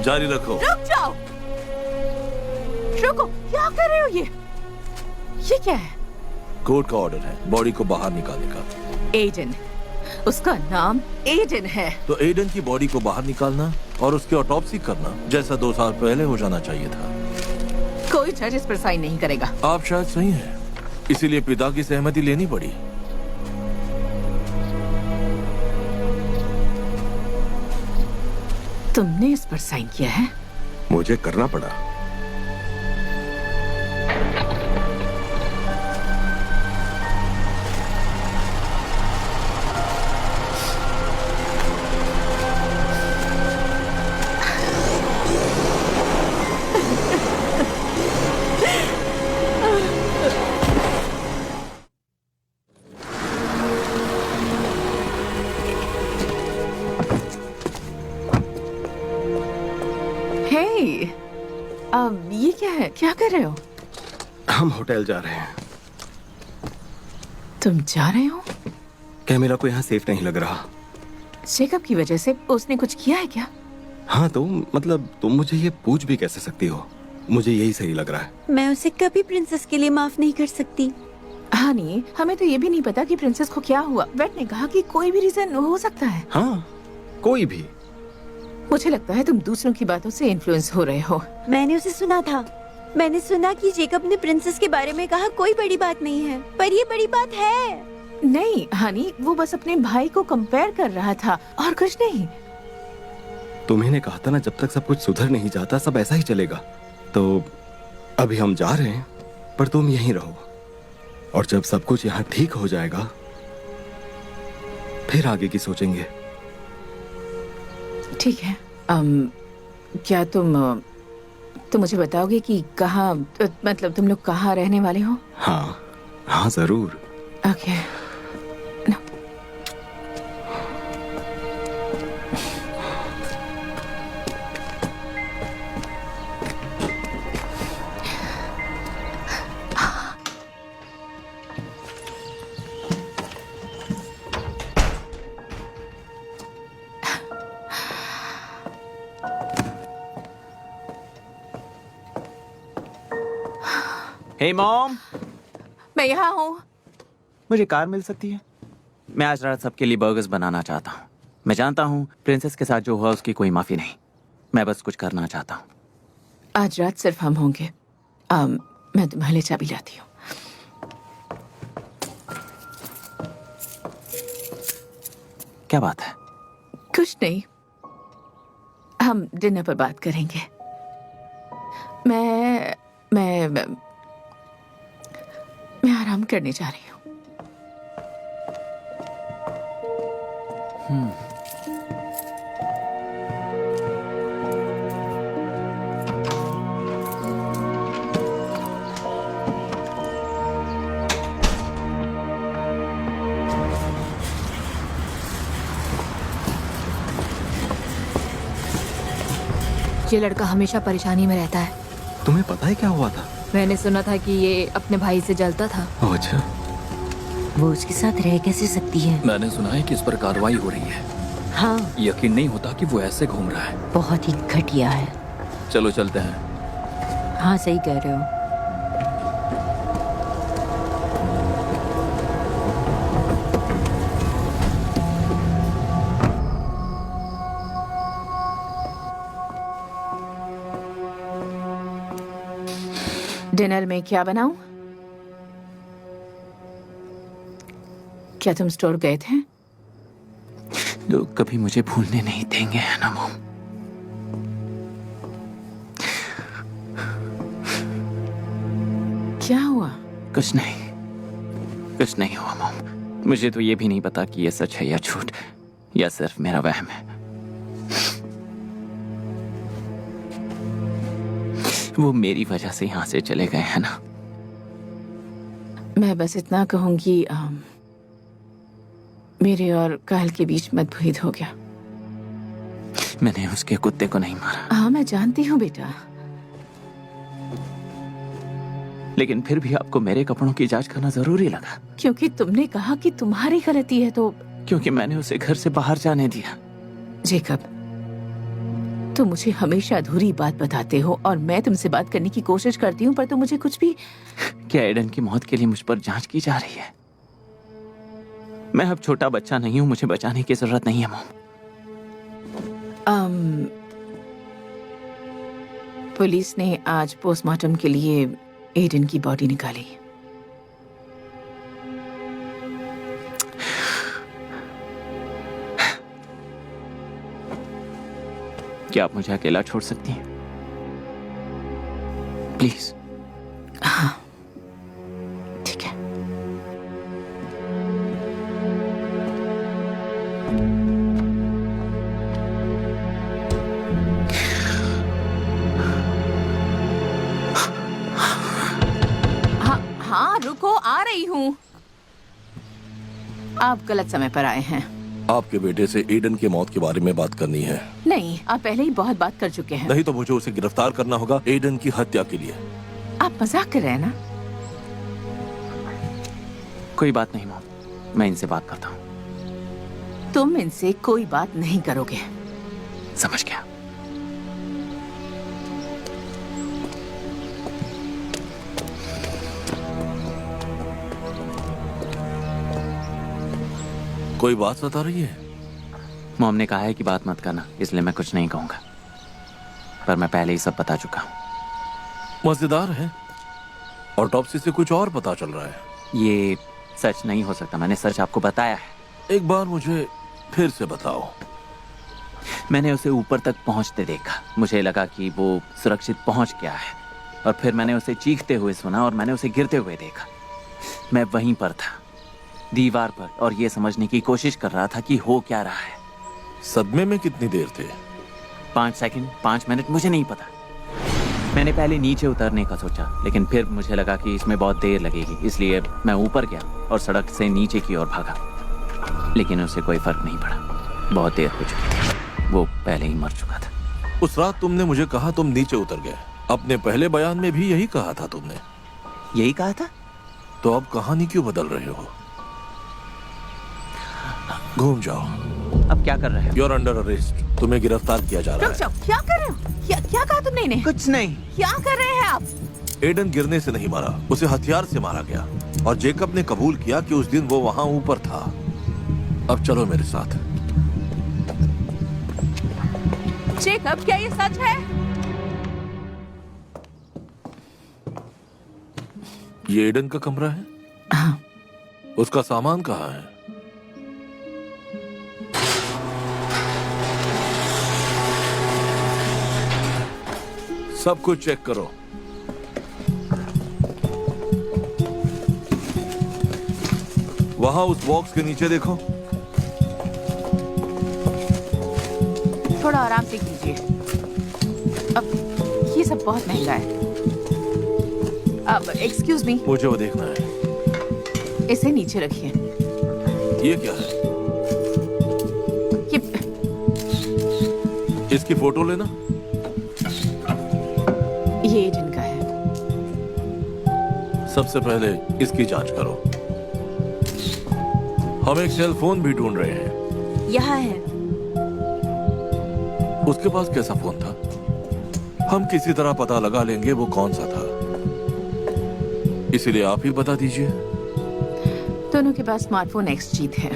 जारी रखो। रुक जाओ, रुको, क्या कर रहे हो? ये क्या है? कोर्ट का ऑर्डर है बॉडी को बाहर निकालने का। एडन, उसका नाम एडन है। तो एडन की बॉडी को बाहर निकालना और उसकी ऑटोप्सी करना जैसा 2 साल पहले हो जाना चाहिए था। कोई जज इस पर साइन नहीं करेगा। आप शायद सही हैं, इसीलिए पिता की सहमति लेनी पड़ी। तुमने इस पर साइन किया है? मुझे करना पड़ा। अब ये क्या है? क्या कर रहे हो? हम होटल जा रहे हैं। तुम जा रहे हो? कैमिला को यहाँ सेफ नहीं लग रहा। जेकब की वजह से? उसने कुछ किया है क्या? हाँ, तो मतलब तुम मुझे ये पूछ भी कैसे सकती हो? मुझे यही सही लग रहा है। मैं उसे कभी प्रिंसेस के लिए माफ नहीं कर सकती। हाँ नहीं, हमें तो ये भी नहीं पता कि प्रिंसेस को क्या हुआ। वेट ने कहा कि कोई भी रीजन हो सकता है। हाँ, कोई भी। मुझे लगता है तुम दूसरों की बातों से इन्फ्लुएंस हो रहे हो। मैंने उसे सुना था। मैंने सुना कि जेकब ने प्रिंसेस के बारे में कहा कोई बड़ी बात नहीं है, पर ये बड़ी बात है। नहीं हनी, वो बस अपने भाई को कंपेयर कर रहा था और कुछ नहीं। तुम्ही ने कहा था ना, जब तक सब कुछ सुधर नहीं जाता सब ऐसा ही चलेगा। तो अभी हम जा रहे हैं, पर तुम यहीं रहो और जब सब कुछ यहाँ ठीक हो जाएगा फिर आगे की सोचेंगे। ठीक है। क्या तुम मुझे बताओगे कि कहाँ, मतलब तुम लोग कहाँ रहने वाले हो? हाँ, हाँ जरूर। ओके। हे मॉम, मैं यहाँ हूँ। मुझे कार मिल सकती है? मैं आज रात सबके लिए बर्गर्स बनाना चाहता हूँ। मैं जानता हूँ प्रिंसेस के साथ जो हुआ उसकी कोई माफी नहीं। मैं बस कुछ करना चाहता हूँ। आज रात सिर्फ हम होंगे। मैं तुम्हारे लिए चाबी लाती हूँ। क्या बात है? कुछ नहीं, हम डिनर पर बात करेंगे। मैं आराम करने जा रही हूँ। ये लड़का हमेशा परेशानी में रहता है। तुम्हें पता है क्या हुआ था? मैंने सुना था कि ये अपने भाई से जलता था। ओह अच्छा। वो उसके साथ रह कैसे सकती है? मैंने सुना है कि इस पर कार्रवाई हो रही है। हाँ, यकीन नहीं होता कि वो ऐसे घूम रहा है। बहुत ही घटिया है। चलो चलते हैं। हाँ, सही कह रहे हो। डिनर में क्या बनाऊं? क्या तुम स्टोर गए थे? लोग कभी मुझे भूलने नहीं देंगे, है ना मॉम? क्या हुआ? कुछ नहीं हुआ मॉम। मुझे तो ये भी नहीं पता कि ये सच है या झूठ, या सिर्फ मेरा वहम है। वो मेरी वजह से यहाँ से चले गए हैं ना। मैं बस इतना कहूंगी, मेरे और काल के बीच मतभेद हो गया। मैंने उसके कुत्ते को नहीं मारा। हाँ, मैं जानती हूँ बेटा। लेकिन फिर भी आपको मेरे कपड़ों की जांच करना जरूरी लगा। क्योंकि तुमने कहा कि तुम्हारी गलती है तो। क्योंकि मैंने उसे घर से बाहर जाने दिया। जेकब, तुम मुझे हमेशा अधूरी बात बताते हो और मैं तुमसे बात करने की कोशिश करती हूँ, पर तुम मुझे कुछ भी। क्या एडन की मौत के लिए मुझ पर जांच की जा रही है? मैं अब छोटा बच्चा नहीं हूँ, मुझे बचाने की जरूरत नहीं है मॉम। पुलिस ने आज पोस्टमार्टम के लिए एडन की बॉडी निकाली। क्या आप मुझे अकेला छोड़ सकती हैं? प्लीज। हाँ, ठीक है। हाँ, रुको, आ रही हूँ। आप गलत समय पर आए हैं। आपके बेटे से एडन के मौत के बारे में बात करनी है। नहीं, आप पहले ही बहुत बात कर चुके हैं। नहीं तो मुझे उसे गिरफ्तार करना होगा एडन की हत्या के लिए। आप मजाक कर रहे हैं ना? कोई बात नहीं मॉम, मैं इनसे बात करता हूँ। तुम इनसे कोई बात नहीं करोगे। समझ गया। कोई बात बता रही है? मॉम ने कहा है कि बात मत करना, इसलिए मैं कुछ नहीं कहूंगा। पर मैं पहले ही सब बता चुका हूँ। मजेदार है। ऑटोप्सी से कुछ और पता चल रहा है। ये सच नहीं हो सकता, मैंने सच आपको बताया है। एक बार मुझे फिर से बताओ। मैंने उसे ऊपर तक पहुंचते देखा। मुझे लगा कि वो सुरक्षित पहुंच गया है, और फिर मैंने उसे चीखते हुए सुना और मैंने उसे गिरते हुए देखा। मैं वहीं पर था, दीवार पर, और ये समझने की कोशिश कर रहा था कि हो क्या रहा है। सदमे में कितनी देर थे? 5 सेकंड, 5 मिनट, मुझे नहीं पता। मैंने पहले नीचे उतरने का सोचा, लेकिन फिर मुझे लगा कि इसमें बहुत देर लगेगी, इसलिए मैं ऊपर गया और सड़क से नीचे की ओर भागा। लेकिन उसे कोई फर्क नहीं पड़ा, बहुत देर हो चुकी थी, वो पहले ही मर चुका था। उस रात तुमने मुझे कहा तुम नीचे उतर गए, अपने पहले बयान में भी यही कहा था तुमने। यही कहा था? तो अब कहानी क्यों बदल रहे हो? घूम जाओ। अब क्या कर रहे हो? यू आर अंडर अरेस्ट, तुम्हें गिरफ्तार किया जा रहा रुक जाओ, क्या कर रहे हो? क्या कहा तुमने इन्हें? कुछ नहीं। क्या कर रहे हैं आप? है। एडन गिरने से नहीं मारा, उसे हथियार से मारा गया, और जेकब ने कबूल किया कि उस दिन वो वहां ऊपर था। अब चलो मेरे साथ। जेकब, क्या ये सच है? ये एडन का कमरा है? हाँ। उसका सामान कहाँ है? सब कुछ चेक करो। वहां उस बॉक्स के नीचे देखो। थोड़ा आराम से कीजिए। अब ये सब बहुत महंगा है। अब एक्सक्यूज मी, मुझे वो देखना है। इसे नीचे रखिए। ये क्या है? ये इसकी फोटो लेना। ये जिनका है। सबसे पहले इसकी जांच करो। हम एक सेल फोन भी ढूंढ रहे हैं। यहाँ है। उसके पास कैसा फोन था? हम किसी तरह पता लगा लेंगे वो कौन सा था। इसीलिए आप ही बता दीजिए। दोनों के पास स्मार्टफोन एक्सजी थे।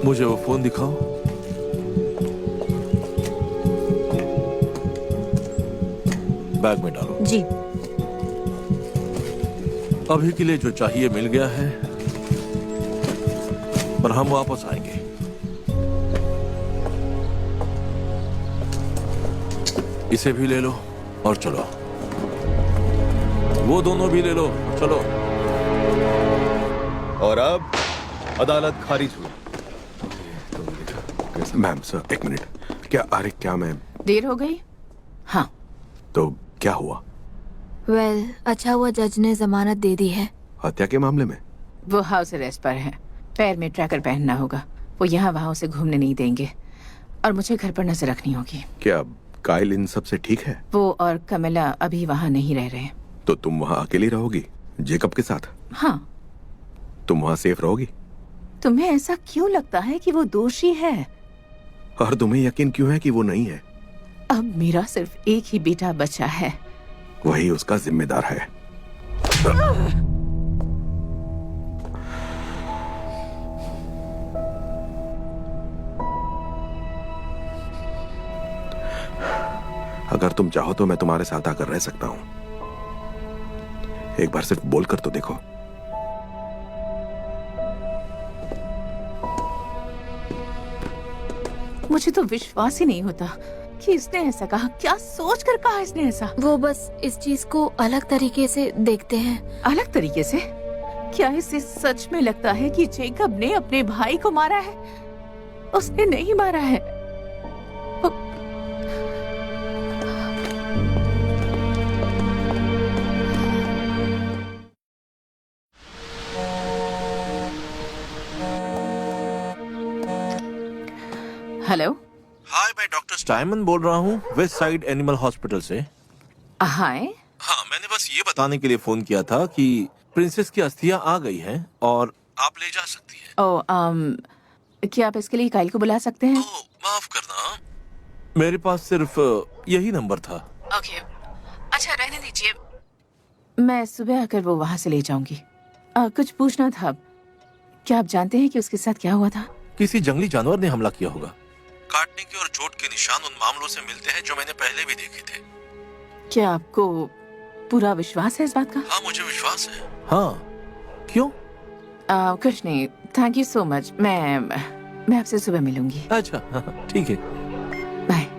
मुझे वो फोन दिखाओ। बैग में डालो। जी। अभी के लिए जो चाहिए मिल गया है, पर हम वापस आएंगे। इसे भी ले लो और चलो। वो दोनों भी ले लो, चलो। और अब अदालत खारिज हुई। मैम सर, एक मिनट। क्या मैं देर हो गई? हाँ। तो क्या हुआ? वेल, अच्छा हुआ जज ने जमानत दे दी है। हत्या के मामले में? वो हाउस अरेस्ट पर है। पैर में ट्रैकर पहनना होगा। वो यहाँ वहाँ उसे घूमने नहीं देंगे, और मुझे घर पर नजर रखनी होगी। क्या काइल इन सब से ठीक है? वो और कमिला अभी वहाँ नहीं रह रहे। तो तुम वहाँ अकेली रहोगी जेकब के साथ? हाँ। तुम वहाँ सेफ रहोगी? तुम्हें ऐसा क्यों लगता है कि वो दोषी है? और तुम्हें यकीन क्यों है कि वो नहीं है? अब मेरा सिर्फ एक ही बेटा बचा है। वही उसका जिम्मेदार है। अगर तुम चाहो तो मैं तुम्हारे साथ आकर रह सकता हूं। एक बार सिर्फ बोल कर तो देखो। मुझे तो विश्वास ही नहीं होता कि इसने ऐसा कहा। क्या सोच कर कहा इसने ऐसा? वो बस इस चीज को अलग तरीके से देखते हैं। अलग तरीके से? क्या इसे सच में लगता है कि जेकब ने अपने भाई को मारा है? उसने नहीं मारा है। हेलो। हाय, मैं डॉक्टर स्टाइमन बोल रहा हूँ, वेस्ट साइड एनिमल हॉस्पिटल से। हाय। हाँ, मैंने बस ये बताने के लिए फोन किया था कि प्रिंसेस की अस्थियां आ गई हैं और आप ले जा सकती हैं। ओ, क्या आप इसके लिए काइल को बुला सकते हैं? ओह, माफ करना, मेरे पास सिर्फ यही नंबर था। ओके, अच्छा रहने दीजिए। मैं सुबह आकर वो वहाँ से ले जाऊंगी। कुछ पूछना था। क्या आप जानते हैं कि उसके साथ क्या हुआ था? किसी जंगली जानवर ने हमला किया होगा। काटने के और चोट के निशान उन मामलों से मिलते हैं जो मैंने पहले भी देखे थे। क्या आपको पूरा विश्वास है इस बात का? हाँ, मुझे विश्वास है। हाँ, क्यों? कुछ नहीं, थैंक यू सो मच। मैं आपसे सुबह मिलूंगी। अच्छा, ठीक है, बाय।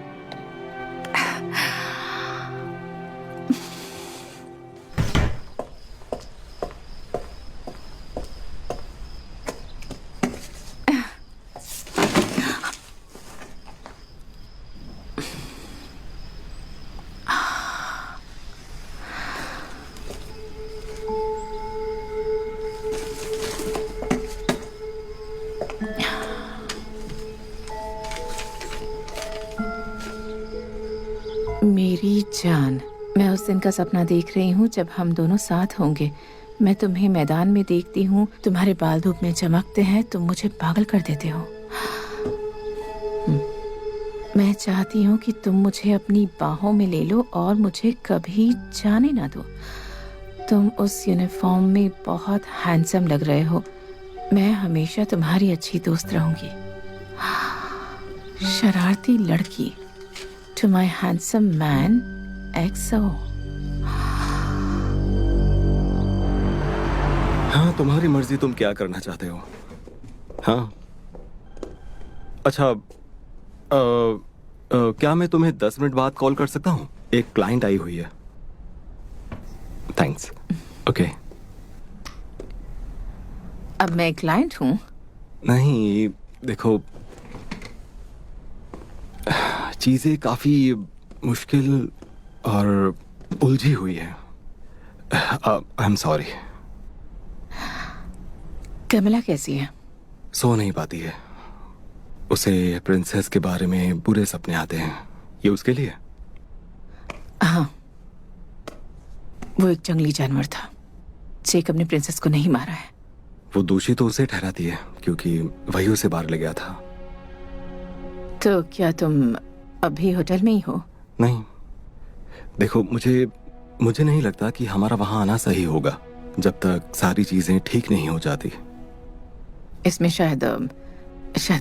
मेरी जान, मैं उस दिन का सपना देख रही हूँ जब हम दोनों साथ होंगे। मैं तुम्हें मैदान में देखती हूँ, तुम्हारे बाल धूप में चमकते हैं, तुम मुझे पागल कर देते हो। मैं चाहती हूँ कि तुम मुझे अपनी बाहों में ले लो और मुझे कभी जाने ना दो। तुम उस यूनिफॉर्म में बहुत हैंडसम लग रहे हो। मैं हमेशा तुम्हारी अच्छी दोस्त रहूंगी। शरारती लड़की टू माई हैंडसम मैन एक्सो। हाँ, तुम्हारी मर्जी, तुम क्या करना चाहते हो। हाँ, अच्छा, क्या मैं तुम्हें 10 मिनट बाद कॉल कर सकता हूँ? एक क्लाइंट आई हुई है। थैंक्स। ओके। अब मैं क्लाइंट हूँ? नहीं, देखो, चीजें काफी मुश्किल और उलझी हुई है। I am sorry. कमला कैसी है? सो नहीं पाती है। उसे प्रिंसेस के बारे में बुरे सपने आते हैं। ये उसके लिए? हाँ, वो एक जंगली जानवर था। जेकब ने प्रिंसेस को नहीं मारा है। वो दोषी तो उसे ठहराती है क्योंकि वही उसे बाहर ले गया था। तो क्या तुम अभी होटल में ही हो? नहीं, देखो, मुझे नहीं लगता कि हमारा वहां आना सही होगा जब तक सारी चीजें ठीक नहीं हो जाती। इसमें शायद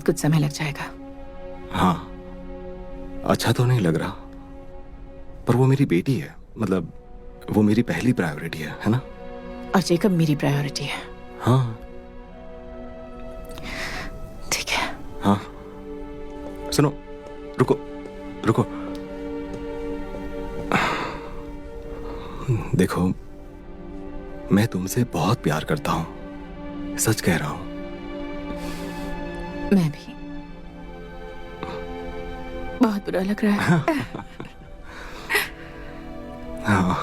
कुछ समय लग जाएगा। हाँ, अच्छा तो नहीं लग रहा, पर वो मेरी बेटी है, मतलब वो मेरी पहली प्रायोरिटी है ना? और जेकब मेरी प्रायोरिटी है। हाँ, ठीक है। हाँ, सुनो, रुको। देखो, मैं तुमसे बहुत प्यार करता हूँ, सच कह रहा हूँ। मैं भी। बहुत बुरा लग रहा है। हाँ।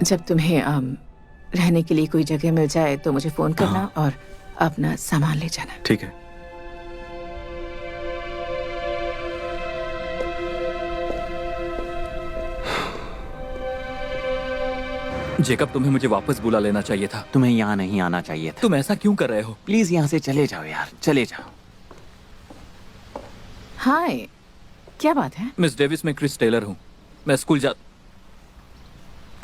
जब तुम्हें रहने के लिए कोई जगह मिल जाए तो मुझे फोन करना और अपना सामान ले जाना। ठीक है। जेकब, तुम्हें मुझे वापस बुला लेना चाहिए था। तुम्हें यहाँ नहीं आना चाहिए था। तुम ऐसा क्यों कर रहे हो? प्लीज यहाँ से चले जाओ यार, चले जाओ। हाय, क्या बात है? मिस डेविस, मैं क्रिस टेलर हूँ। मैं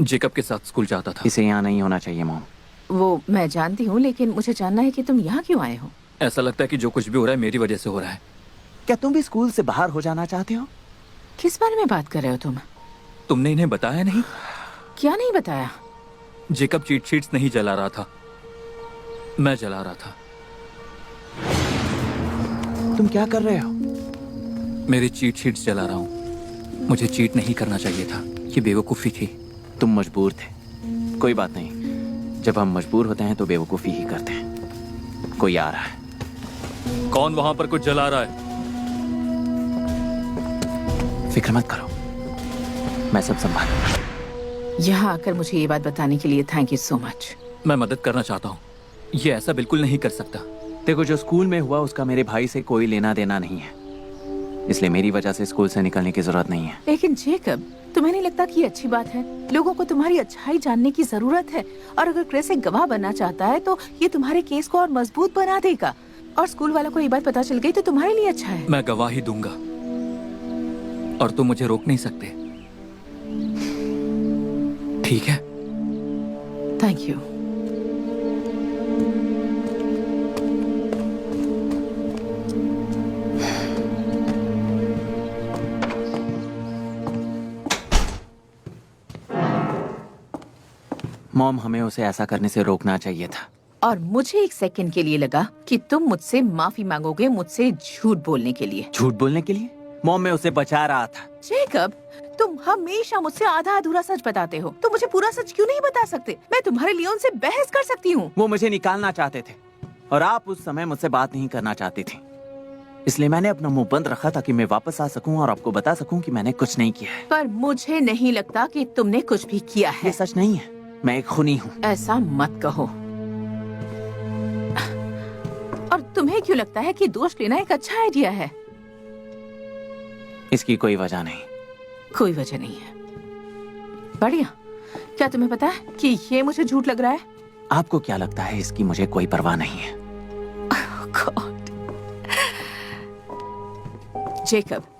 जेकब के साथ स्कूल जाता था। इसे यहाँ नहीं होना चाहिए मॉम। वो मैं जानती हूँ, लेकिन मुझे जानना है कि तुम यहाँ क्यों आए हो? ऐसा लगता है कि जो कुछ भी हो रहा है मेरी वजह से हो रहा है। क्या तुम भी स्कूल से बाहर हो जाना चाहते हो? किस बारे में बात कर रहे हो तुम? तुमने इन्हें बताया नहीं? क्या नहीं बताया? जेकब चीट शीट्स नहीं जला रहा था, मैं जला रहा था। तुम क्या कर रहे हो? मेरी चीट शीट्स जला रहा हूँ। मुझे चीट नहीं करना चाहिए था, ये बेवकूफ़ी थी। तुम मजबूर थे, कोई बात नहीं। जब हम मजबूर होते हैं तो बेवकूफ़ी ही करते हैं। कोई आ रहा है। कौन वहां पर कुछ जला रहा है? फिक्र मत करो, मैं सब संभालूंगा। यहाँ आकर मुझे ये बात बताने के लिए थैंक यू सो मच। मैं मदद करना चाहता हूँ, ये ऐसा बिल्कुल नहीं कर सकता। देखो, जो स्कूल में हुआ उसका मेरे भाई से कोई लेना देना नहीं है, इसलिए मेरी वजह से स्कूल से निकलने की जरूरत नहीं है। लेकिन जेकब, तुम्हें नहीं लगता कि ये अच्छी बात है? लोगों को तुम्हारी अच्छाई जानने की जरूरत है, और अगर क्रिस एक गवाह बनना चाहता है तो ये तुम्हारे केस को और मजबूत बना देगा, और स्कूल वालों को ये बात पता चल गई तो तुम्हारे लिए अच्छा है। मैं गवाही दूंगा और तुम मुझे रोक नहीं सकते, ठीक है? Thank you. मॉम, हमें उसे ऐसा करने से रोकना चाहिए था। और मुझे एक सेकंड के लिए लगा कि तुम मुझसे माफी मांगोगे, मुझसे झूठ बोलने के लिए। झूठ बोलने के लिए? मॉम, मैं उसे बचा रहा था। जेकब, तुम हमेशा मुझसे आधा अधूरा सच बताते हो, तो मुझे पूरा सच क्यों नहीं बता सकते? मैं तुम्हारे लिए उनसे बहस कर सकती हूँ। वो मुझे निकालना चाहते थे और आप उस समय मुझसे बात नहीं करना चाहती थी, इसलिए मैंने अपना मुंह बंद रखा ताकि मैं वापस आ सकूं और आपको बता सकूं कि मैंने कुछ नहीं किया है। पर मुझे नहीं लगता कि तुमने कुछ भी किया है। ये सच नहीं है, मैं एक खूनी हूँ। ऐसा मत कहो। तुम्हें क्यों लगता है कि दोष लेना एक अच्छा आइडिया है? इसकी कोई वजह नहीं। कोई वजह नहीं है। बढ़िया। क्या तुम्हें पता है कि ये मुझे झूठ लग रहा है? आपको क्या लगता है इसकी मुझे कोई परवाह नहीं है। गॉड। जेकब,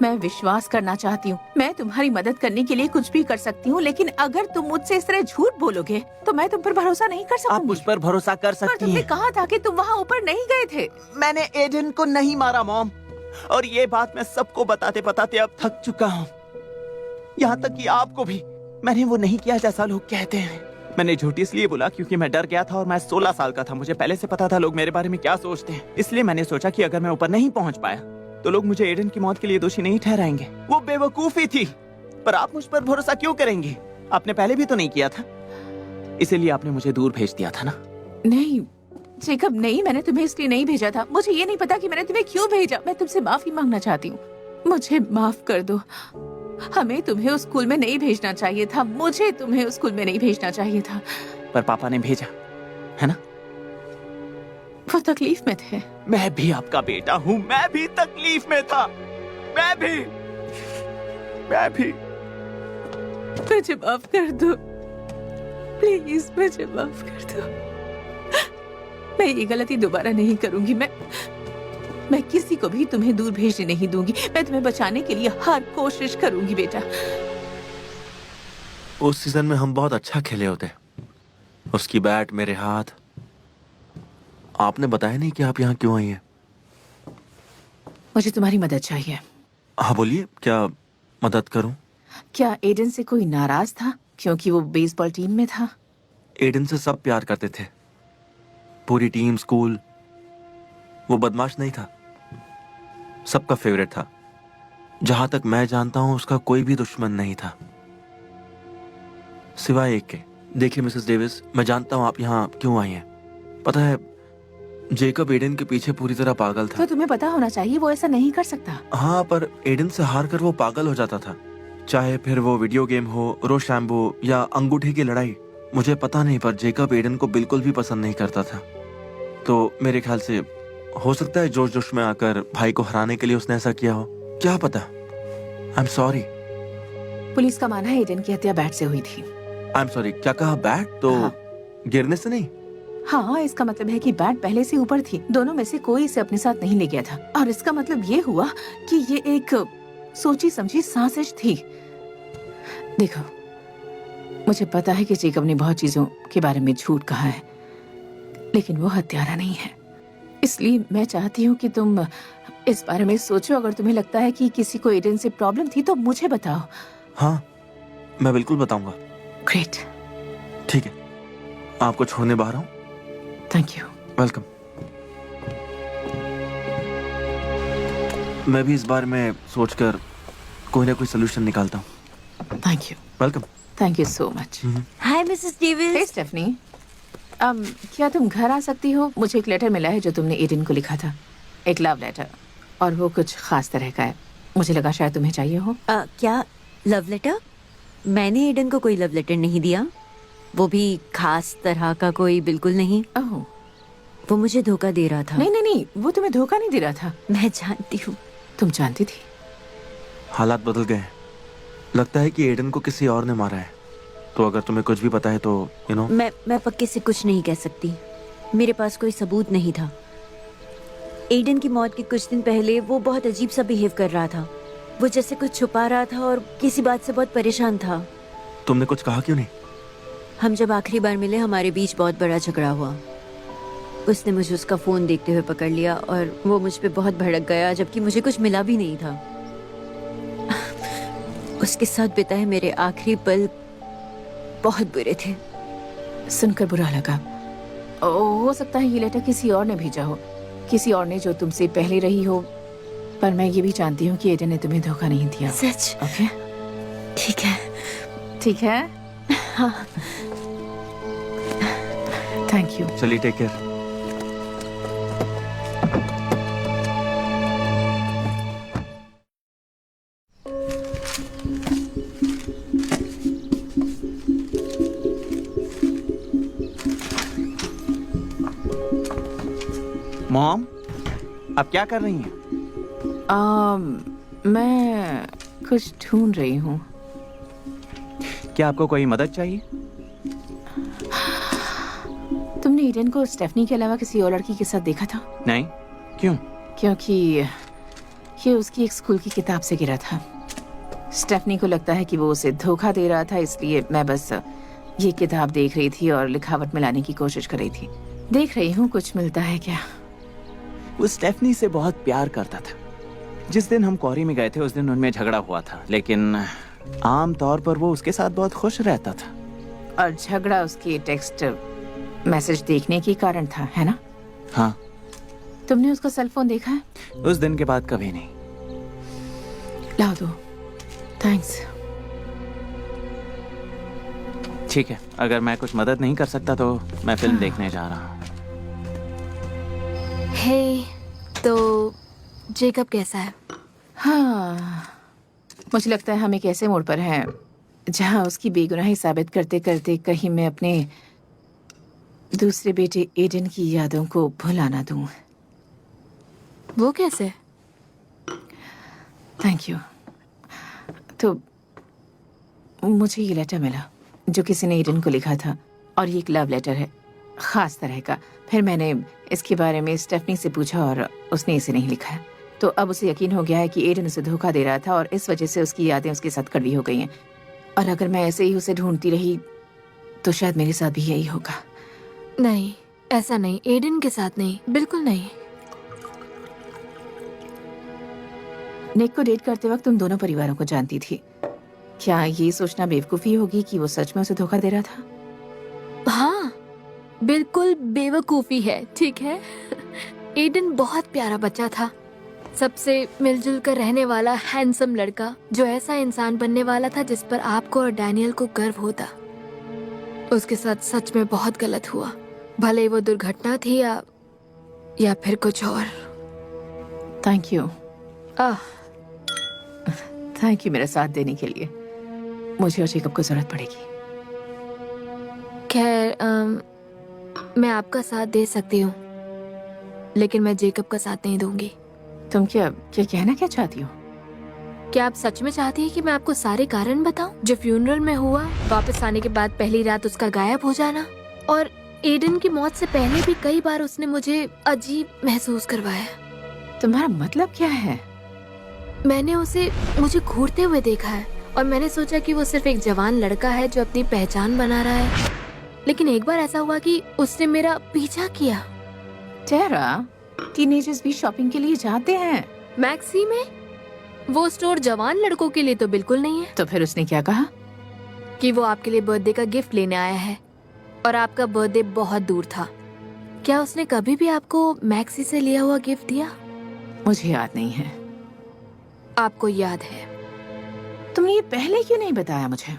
मैं विश्वास करना चाहती हूँ, मैं तुम्हारी मदद करने के लिए कुछ भी कर सकती हूँ, लेकिन अगर तुम मुझसे इस तरह झूठ बोलोगे तो मैं तुम पर भरोसा नहीं कर सकूंगी। आप मुझ पर भरोसा कर पर सकती तुमने हैं। कहा था कि तुम वहाँ ऊपर नहीं गए थे। मैंने एडन को नहीं मारा मॉम, और ये बात मैं सबको बताते बताते अब थक चुका हूँ, यहाँ तक कि आपको भी। मैंने वो नहीं किया जैसा लोग कहते हैं। मैंने झूठ इसलिए बोला क्योंकि मैं डर गया था और मैं 16 साल का था। मुझे पहले से पता था लोग मेरे बारे में क्या सोचते हैं, इसलिए मैंने सोचा कि अगर मैं ऊपर नहीं पहुंच पाया तो लोग मुझे एडन की मौत के लिए दोषी नहीं ठहराएंगे। वो बेवकूफी थी। पर आप मुझ पर भरोसा क्यों करेंगे? आपने पहले भी तो नहीं किया था, इसीलिए आपने मुझे दूर भेज दिया था ना। नहीं जेकब, नहीं, मैंने तुम्हें इसलिए नहीं भेजा था। मुझे ये नहीं पता कि मैंने तुम्हें क्यों भेजा। मैं तुमसे माफी मांगना चाहती हूँ। मुझे माफ कर दो। हमें तुम्हें उस स्कूल में नहीं भेजना चाहिए था। मुझे तुम्हें उस स्कूल में नहीं भेजना चाहिए था। पर पापा ने भेजा है ना। वो तकलीफ में थे। मैं भी आपका बेटा हूँ, मैं भी तकलीफ में था। मैं भी मुझे माफ कर दो प्लीज, मुझे माफ कर दो। मैं ये गलती दोबारा नहीं करूंगी। मैं किसी को भी तुम्हें दूर भेजने नहीं दूंगी। मैं तुम्हें बचाने के लिए हर कोशिश करूंगी बेटा। उस सीजन में हम बहुत अच्छा खेले होते। उसकी बैट, मेरे हाथ। आपने बताया नहीं कि आप यहाँ क्यों आई हैं? मुझे तुम्हारी मदद चाहिए। हाँ बोलिए, क्या मदद करूं? क्या एडन से कोई नाराज था क्योंकि वो बेसबॉल टीम में था? एडन से सब प्यार करते थे, पूरी टीम, स्कूल। वो बदमाश नहीं था, सबका फेवरेट था। जहां तक मैं जानता हूं उसका कोई भी दुश्मन नहीं था सिवाय एक के। देखिए मिसेस डेविस, मैं जानता हूं आप यहाँ क्यों आई हैं। पता है, जेकब एडन के पीछे पूरी तरह पागल था। तो तुम्हें पता होना चाहिए वो ऐसा नहीं कर सकता। हाँ, पर एडन से हार कर वो पागल हो जाता था। चाहे फिर वो वीडियो गेम हो, रोशैम्बो या अंगूठे की लड़ाई, मुझे पता नहीं, पर जेकब एडन को बिल्कुल भी पसंद नहीं करता था। तो मेरे ख्याल से हो सकता है जोश जोश में आकर भाई को हराने के लिए उसने ऐसा किया हो। क्या पता। I am sorry. पुलिस का मानना है एडन की हत्या बैट से हुई थी। आई एम सॉरी, क्या कहा? बैट? तो हाँ। गिरने से नहीं? हाँ, इसका मतलब है कि बैट पहले से ऊपर थी। दोनों में से कोई इसे अपने साथ नहीं ले गया था। और इसका मतलब ये हुआ कि ये एक सोची समझी साजिश थी। देखो, मुझे पता है कि जेकब ने बहुत चीजों के बारे में झूठ कहा है, लेकिन वो हत्यारा नहीं है। इसलिए मैं चाहती हूँ कि तुम इस बारे में सोचो। अगर तुम्हें लगता है कि किसी को एडन से प्रॉब्लम थी तो मुझे बताओ। हाँ, मैं बिल्कुल बताऊंगा। ग्रेट। ठीक है, आपको छोड़ने बाहर हूँ। Thank you. वेलकम। मैं भी इस बारे में सोचकर कोई ना कोई सोल्यूशन निकालता हूँ। Thank you. Welcome. Thank you so much. Hi Mrs Davis. Hey Stephanie, क्या तुम घर आ सकती हो? मुझे एक लेटर मिला है जो तुमने एडन को लिखा था, एक लव लेटर, और वो कुछ खास तरह का है। मुझे लगा शायद तुम्हें चाहिए हो। क्या लव लेटर? मैंने एडन को कोई लव लेटर नहीं दिया, वो भी खास तरह का कोई, बिल्कुल नहीं। ओह, वो मुझे धोखा दे रहा था। नहीं, वो तुम्हें धोखा नहीं दे रहा था। मैं जानती हूँ। तुम जानती थी? हालात बदल गए हैं। लगता है कि एडन को किसी और ने मारा है। तो अगर तुम्हें कुछ भी पता है तो मैं पक्के से कुछ नहीं कह सकती। मेरे पास कोई सबूत नहीं था। एडन की मौत के कुछ दिन पहले वो बहुत अजीब सा बिहेव कर रहा था। वो जैसे कुछ छुपा रहा था और किसी बात से बहुत परेशान था। तुमने कुछ कहा क्यों नहीं? हम जब आखिरी बार मिले हमारे बीच बहुत बड़ा झगड़ा हुआ। उसने मुझे उसका फोन देखते हुए पकड़ लिया और वो मुझ पे बहुत भड़क गया, जबकि मुझे कुछ मिला भी नहीं था। उसके साथ बिताए मेरे आखिरी पल बहुत बुरे थे। सुनकर बुरा लगा। हो सकता है ये लेटर किसी और ने भेजा हो, किसी और ने जो तुमसे पहले रही हो। पर मैं ये भी जानती हूँ कि एडन ने तुम्हें धोखा नहीं दिया। सच? ओके, ठीक है। ठीक है। हाँ। Thank you. चलिए, टेक केयर। मॉम, आप क्या कर रही हैं? मैं कुछ ढूंढ रही हूँ। क्या आपको कोई मदद चाहिए? तुमने ईडन को स्टेफनी के अलावा किसी और लड़की के साथ देखा था? नहीं, क्यों? क्योंकि ये उसकी एक स्कूल की किताब से गिरा था। स्टेफनी को लगता है कि वो उसे धोखा दे रहा था, इसलिए मैं बस ये किताब देख रही थी और लिखावट मिलाने की कोशिश कर रही थी। देख रही हूँ कुछ मिलता है क्या। वो स्टेफनी से बहुत प्यार करता था। जिस दिन हम क्वारी में गए थे उस दिन उनमें झगड़ा हुआ था, लेकिन आम तौर पर वो उसके साथ बहुत खुश रहता था। और झगड़ा उसके टेक्स्ट मैसेज देखने के कारण था, है ना? हाँ। तुमने उसका सेल फोन देखा है? उस दिन के बाद कभी नहीं। लाओ दो। थैंक्स। ठीक है, अगर मैं कुछ मदद नहीं कर सकता तो मैं फिल्म देखने जा रहा हूँ। हे, तो जेकब कैसा है? हाँ, मुझे लगता है हम एक ऐसे मोड़ पर हैं जहाँ उसकी बेगुनाही साबित करते करते कहीं मैं अपने दूसरे बेटे एडन की यादों को भुला ना दूं। वो कैसे? Thank you. तो मुझे ये लेटर मिला जो किसी ने एडन को लिखा था, और ये एक लव लेटर है, खास तरह का। फिर मैंने इसके बारे में स्टेफनी से पूछा और उसने इसे नहीं लिखा है। तो अब उसे यकीन हो गया है कि एडन उसे धोखा दे रहा था और इस वजह से उसकी यादें उसके साथ कड़वी हो गई हैं। और अगर मैं ऐसे ही उसे ढूंढती रही तो शायद मेरे साथ भी यही होगा। नहीं, ऐसा नहीं, एडन के साथ नहीं, बिल्कुल नहीं। निक को डेट करते वक्त तुम दोनों परिवारों को जानती थी। क्या ये सोचना बेवकूफी होगी कि वो सच में उसे धोखा दे रहा था? हाँ, बिल्कुल बेवकूफी है, ठीक है। एडन बहुत प्यारा बच्चा था, सबसे मिलजुल कर रहने वाला हैंडसम लड़का, जो ऐसा इंसान बनने वाला था जिस पर आपको और डैनियल को गर्व होता। उसके साथ सच में बहुत गलत हुआ, भले ही वो दुर्घटना थी या फिर कुछ और। Thank you. थैंक यू मेरा साथ देने के लिए। मुझे और जेकब को जरूरत पड़ेगी। खैर, मैं आपका साथ दे सकती हूँ, लेकिन मैं जेकब का साथ नहीं दूंगी। तुम क्या कहना क्या चाहती हो? क्या आप सच में चाहती हैं कि मैं आपको सारे कारण बताऊं? जो फ्यूनरल में हुआ, वापस आने के बाद पहली रात उसका गायब हो जाना, और एडन की मौत से पहले भी कई बार उसने मुझे अजीब महसूस करवाया। तुम्हारा मतलब क्या है? मैंने उसे मुझे घूरते हुए देखा है और मैंने सोचा कि वो सिर्फ एक जवान लड़का है जो अपनी पहचान बना रहा है, लेकिन एक बार ऐसा हुआ कि उसने मेरा पीछा किया। टेरा, टीनेजर्स भी शॉपिंग के लिए जाते हैं। मैक्सी में? वो स्टोर जवान लड़कों के लिए तो बिल्कुल नहीं है। तो फिर उसने क्या कहा? कि वो आपके लिए बर्थडे का गिफ्ट लेने आया है और आपका बर्थडे बहुत दूर था। क्या उसने कभी भी आपको मैक्सी से लिया हुआ गिफ्ट दिया? मुझे याद नहीं है। आपको याद है? तुमने ये पहले क्यों नहीं बताया मुझे?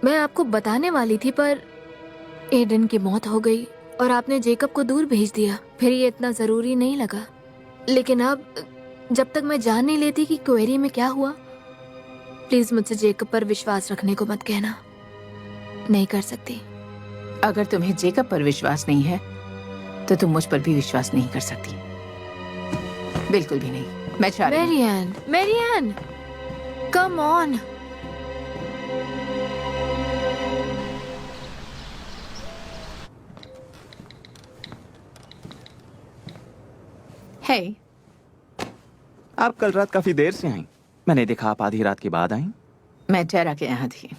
मैं आपको बताने वाली थी, पर एडन की मौत हो गई और आपने जेकब को दूर भेज दिया। फिर ये इतना जरूरी नहीं लगा, लेकिन अब जब तक मैं जान नहीं लेती कि क्वेरी में क्या हुआ, प्लीज मुझसे जेकब पर विश्वास रखने को मत कहना। नहीं कर सकती। अगर तुम्हें जेकब पर विश्वास नहीं है तो तुम मुझ पर भी विश्वास नहीं कर सकती। बिल्कुल भी नहीं। मैं चाह रही हूं। Marrion, come on. हे, आप कल रात काफी देर से आई। मैंने देखा आप आधी रात के बाद आई। मैं टेरा के यहाँ थी।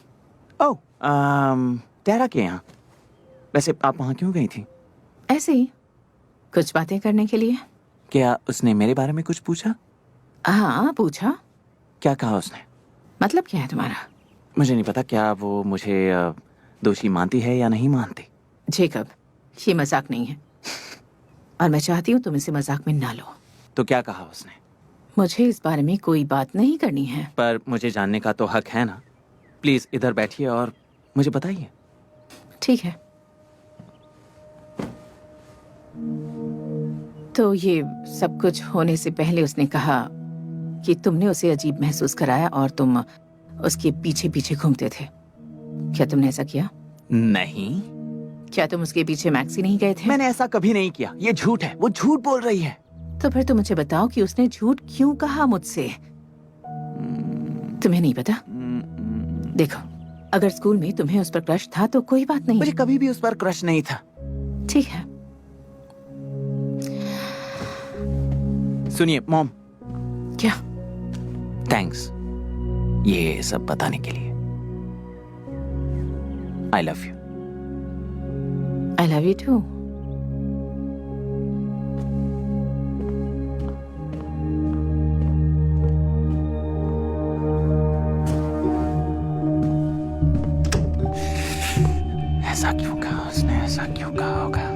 ओह, टेरा के यहाँ? वैसे आप वहाँ क्यों गई थी? ऐसे ही, कुछ बातें करने के लिए। क्या उसने मेरे बारे में कुछ पूछा? हाँ, पूछा। क्या कहा उसने? मतलब क्या है तुम्हारा? मुझे नहीं पता। क्या वो मुझे दोषी मानती है या नहीं मानती? जेकब, ये मजाक नहीं है और मैं चाहती हूँ तुम इसे मजाक में ना लो। तो क्या कहा उसने? मुझे इस बारे में कोई बात नहीं करनी है। पर मुझे जानने का तो हक है ना। प्लीज इधर बैठिए और मुझे बताइए। ठीक है। तो ये सब कुछ होने से पहले उसने कहा कि तुमने उसे अजीब महसूस कराया और तुम उसके पीछे पीछे घूमते थे। क्या तुमने ऐसा किया? नहीं, क्या तुम उसके पीछे मैक्सी नहीं गए थे? मैंने ऐसा कभी नहीं किया, ये झूठ है, वो झूठ बोल रही है। तो फिर तुम मुझे बताओ कि उसने झूठ क्यों कहा मुझसे? तुम्हें नहीं पता? देखो, अगर स्कूल में तुम्हें उस पर क्रश था तो कोई बात नहीं। मुझे कभी भी उस पर क्रश नहीं था। ठीक है। सुनिए मॉम, क्या? थैंक्स ये सब बताने के लिए। I love you. I love you too. ऐसा क्यों कहा उसने, ऐसा क्यों कहा होगा?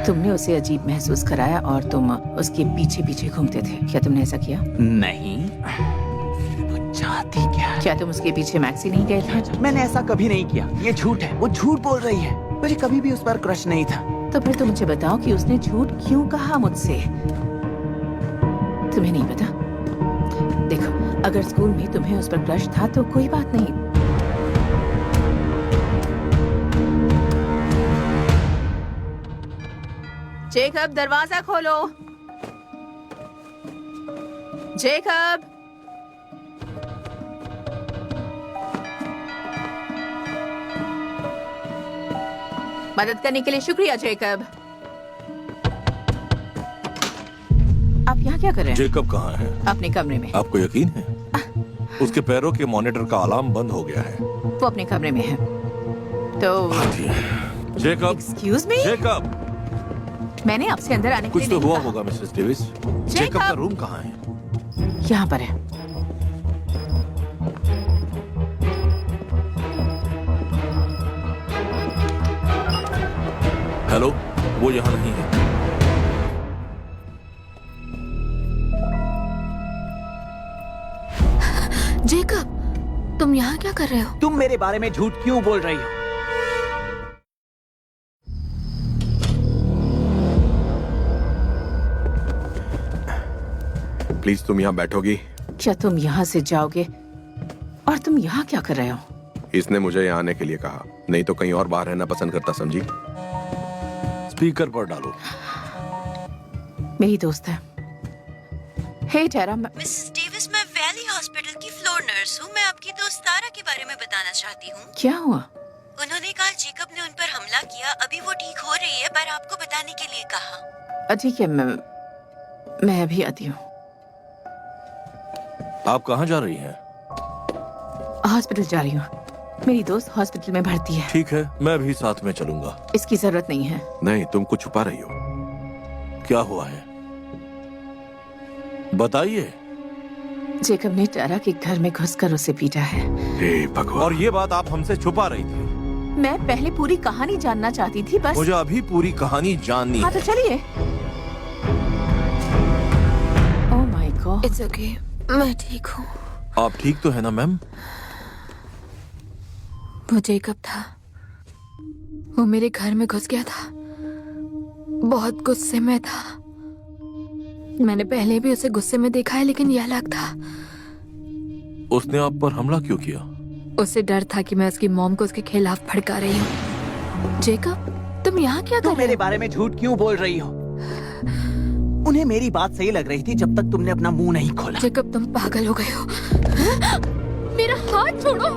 तुमने उसे अजीब महसूस कराया और तुम उसके पीछे पीछे घूमते थे। क्या तुमने ऐसा किया? नहीं। वो चाहती क्या? क्या तुम उसके पीछे मैक्सी नहीं गए थे? मैंने ऐसा कभी नहीं किया, ये झूठ है, वो झूठ बोल रही है। मुझे कभी भी उस पर क्रश नहीं था। तो फिर तुम मुझे बताओ कि उसने झूठ क्यों कहा मुझसे? तुम्हें नहीं पता? देखो, अगर स्कूल में तुम्हें उस पर क्रश था तो कोई बात नहीं। जेकब, दरवाजा खोलो। जेकब, मदद करने के लिए शुक्रिया जेकब। आप यहाँ क्या कर रहे हैं? जेकब कहाँ है? अपने कमरे में। आपको यकीन है? उसके पैरों के मॉनिटर का अलार्म बंद हो गया है। वो अपने कमरे में है। तो जेकब, एक्सक्यूज मी, जेकब, मैंने आपसे अंदर आने के कुछ लिए तो नहीं हुआ कहा। होगा मिसेस डेविस। जेकब का रूम कहाँ है? यहाँ पर है। हेलो, वो यहाँ नहीं है। जेकब, तुम यहाँ क्या कर रहे हो? तुम मेरे बारे में झूठ क्यों बोल रही हो? प्लीज तुम यहाँ बैठोगी? क्या तुम यहाँ से जाओगे? और तुम यहाँ क्या कर रहे हो? इसने मुझे यहाँ आने के लिए कहा, नहीं तो कहीं और बाहर रहना पसंद करता, समझी? स्पीकर पर डालो। मेरी दोस्त है। हे टेरा, मिसेस डेविस, मैं वैली हॉस्पिटल की फ्लोर नर्स हूँ। मैं आपकी दोस्त तारा के बारे में बताना चाहती हूँ। क्या हुआ? उन्होंने कहा जेकब ने उन पर हमला किया। अभी वो ठीक हो रही है, पर आपको बताने के लिए कहा। ठीक है, मैं अभी आती हूँ। आप कहाँ जा रही हैं? हॉस्पिटल जा रही हूँ। मेरी दोस्त हॉस्पिटल में भर्ती है। ठीक है, मैं भी साथ में चलूंगा। इसकी जरूरत नहीं है। नहीं, तुम कुछ छुपा रही हो। क्या हुआ है, बताइए। जेकब ने टेरा के घर में घुसकर उसे पीटा है। हे भगवान। और ये बात आप हमसे छुपा रही थी। मैं पहले पूरी कहानी जानना चाहती थी, बस। मुझे अभी पूरी कहानी जाननी हाँ, है। तो चलिए। Oh my God. It's okay, मैं ठीक हूँ। आप ठीक तो है ना मैम? वो जेकब था। वो मेरे घर में घुस गया था। बहुत गुस्से में था। मैंने पहले भी उसे गुस्से में देखा है, लेकिन यह अलग था। उसने आप पर हमला क्यों किया? उसे डर था कि मैं उसकी मॉम को उसके खिलाफ भड़का रही हूँ। जेकब, तुम यहाँ क्या कर तुम रहे मेरे हो? बारे में झूठ क्यों बोल रही हो? उन्हें मेरी बात सही लग रही थी जब तक तुमने अपना मुंह नहीं खोला। जेकब, तुम पागल हो गए हो। मेरा हाथ छोड़ो।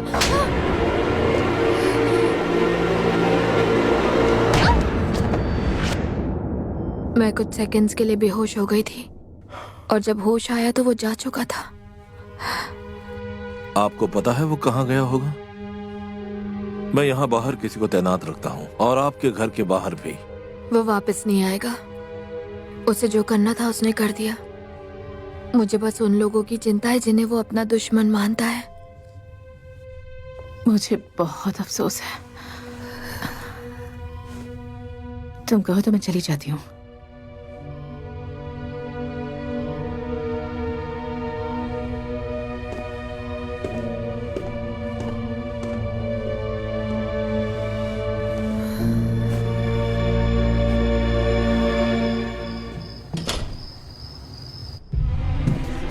मैं कुछ सेकंड्स के लिए बेहोश हो गई थी और जब होश आया तो वो जा चुका था। आपको पता है वो कहाँ गया होगा? मैं यहाँ बाहर किसी को तैनात रखता हूँ और आपके घर के बाहर भी। वो वापस नहीं आएगा। उसे जो करना था उसने कर दिया। मुझे बस उन लोगों की चिंता है जिन्हें वो अपना दुश्मन मानता है। मुझे बहुत अफसोस है। तुम कहो तो मैं चली जाती हूँ।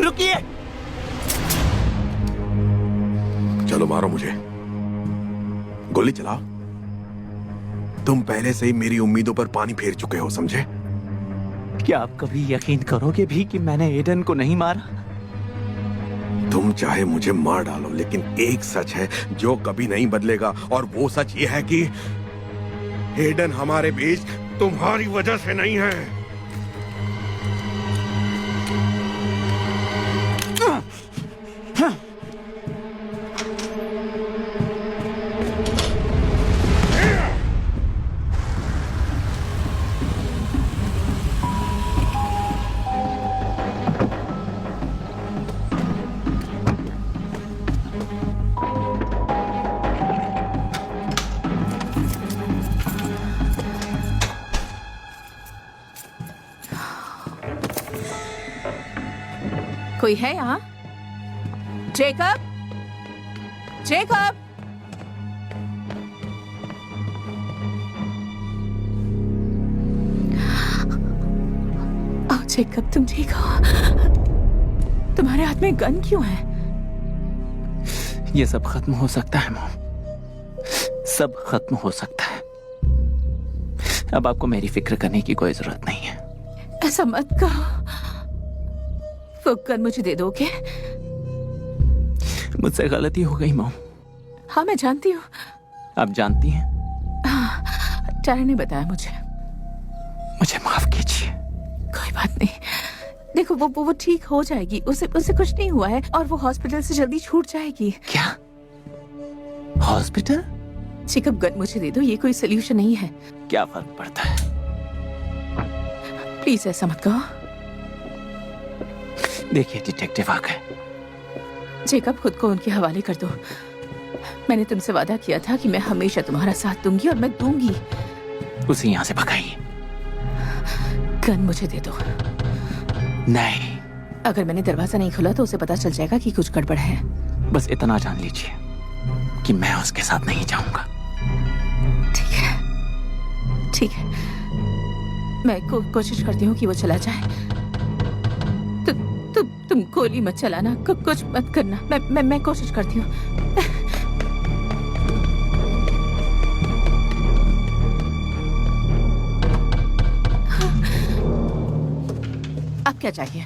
रुकिए! चलो मारो मुझे, गोली चलाओ। तुम पहले से ही मेरी उम्मीदों पर पानी फेर चुके हो, समझे? क्या आप कभी यकीन करोगे भी कि मैंने एडन को नहीं मारा? तुम चाहे मुझे मार डालो, लेकिन एक सच है जो कभी नहीं बदलेगा, और वो सच ये है कि एडन हमारे बीच तुम्हारी वजह से नहीं है। कोई है यहाँ? जेकब, जेकब, ओ जेकब, तुम ठीक हो? तुम्हारे हाथ में गन क्यों है? ये सब खत्म हो सकता है मॉम, सब खत्म हो सकता है। अब आपको मेरी फिक्र करने की कोई जरूरत नहीं है। ऐसा मत कहो। वो गन मुझे दे दोगे? मुझसे गलती हो गई मॉम। हाँ, मैं जानती हूँ। आप जानती हैं? टारा ने बताया मुझे। मुझे माफ कीजिए। कोई बात नहीं। देखो, वो ठीक हो जाएगी। उसे कुछ नहीं हुआ है, और वो हॉस्पिटल से जल्दी छूट जाएगी। क्या? हॉस्पिटल? चिकअप, गन मुझे दे दो। ये कोई सोल्यूशन नहीं है। क्या फर्क पड़ता है? प्लीज ऐसा मत कहो। देखिए, डिटेक्टिव आ गए। जेकब, खुद को उनके हवाले कर दो। मैंने तुमसे वादा किया था कि मैं हमेशा तुम्हारा साथ दूंगी, और मैं दूंगी। उसे यहाँ से भगाइए। गन मुझे दे दो। नहीं। अगर मैंने दरवाजा नहीं खोला तो उसे पता चल जाएगा कि कुछ गड़बड़ है। बस इतना जान लीजिए कि मैं उसके साथ नहीं जाऊंगा। ठीक है, ठीक है। मैं कोशिश करती हूँ कि वो चला जाए। तुम गोली मत चलाना, कुछ मत करना। मैं कोशिश करती हूँ। अब क्या चाहिए?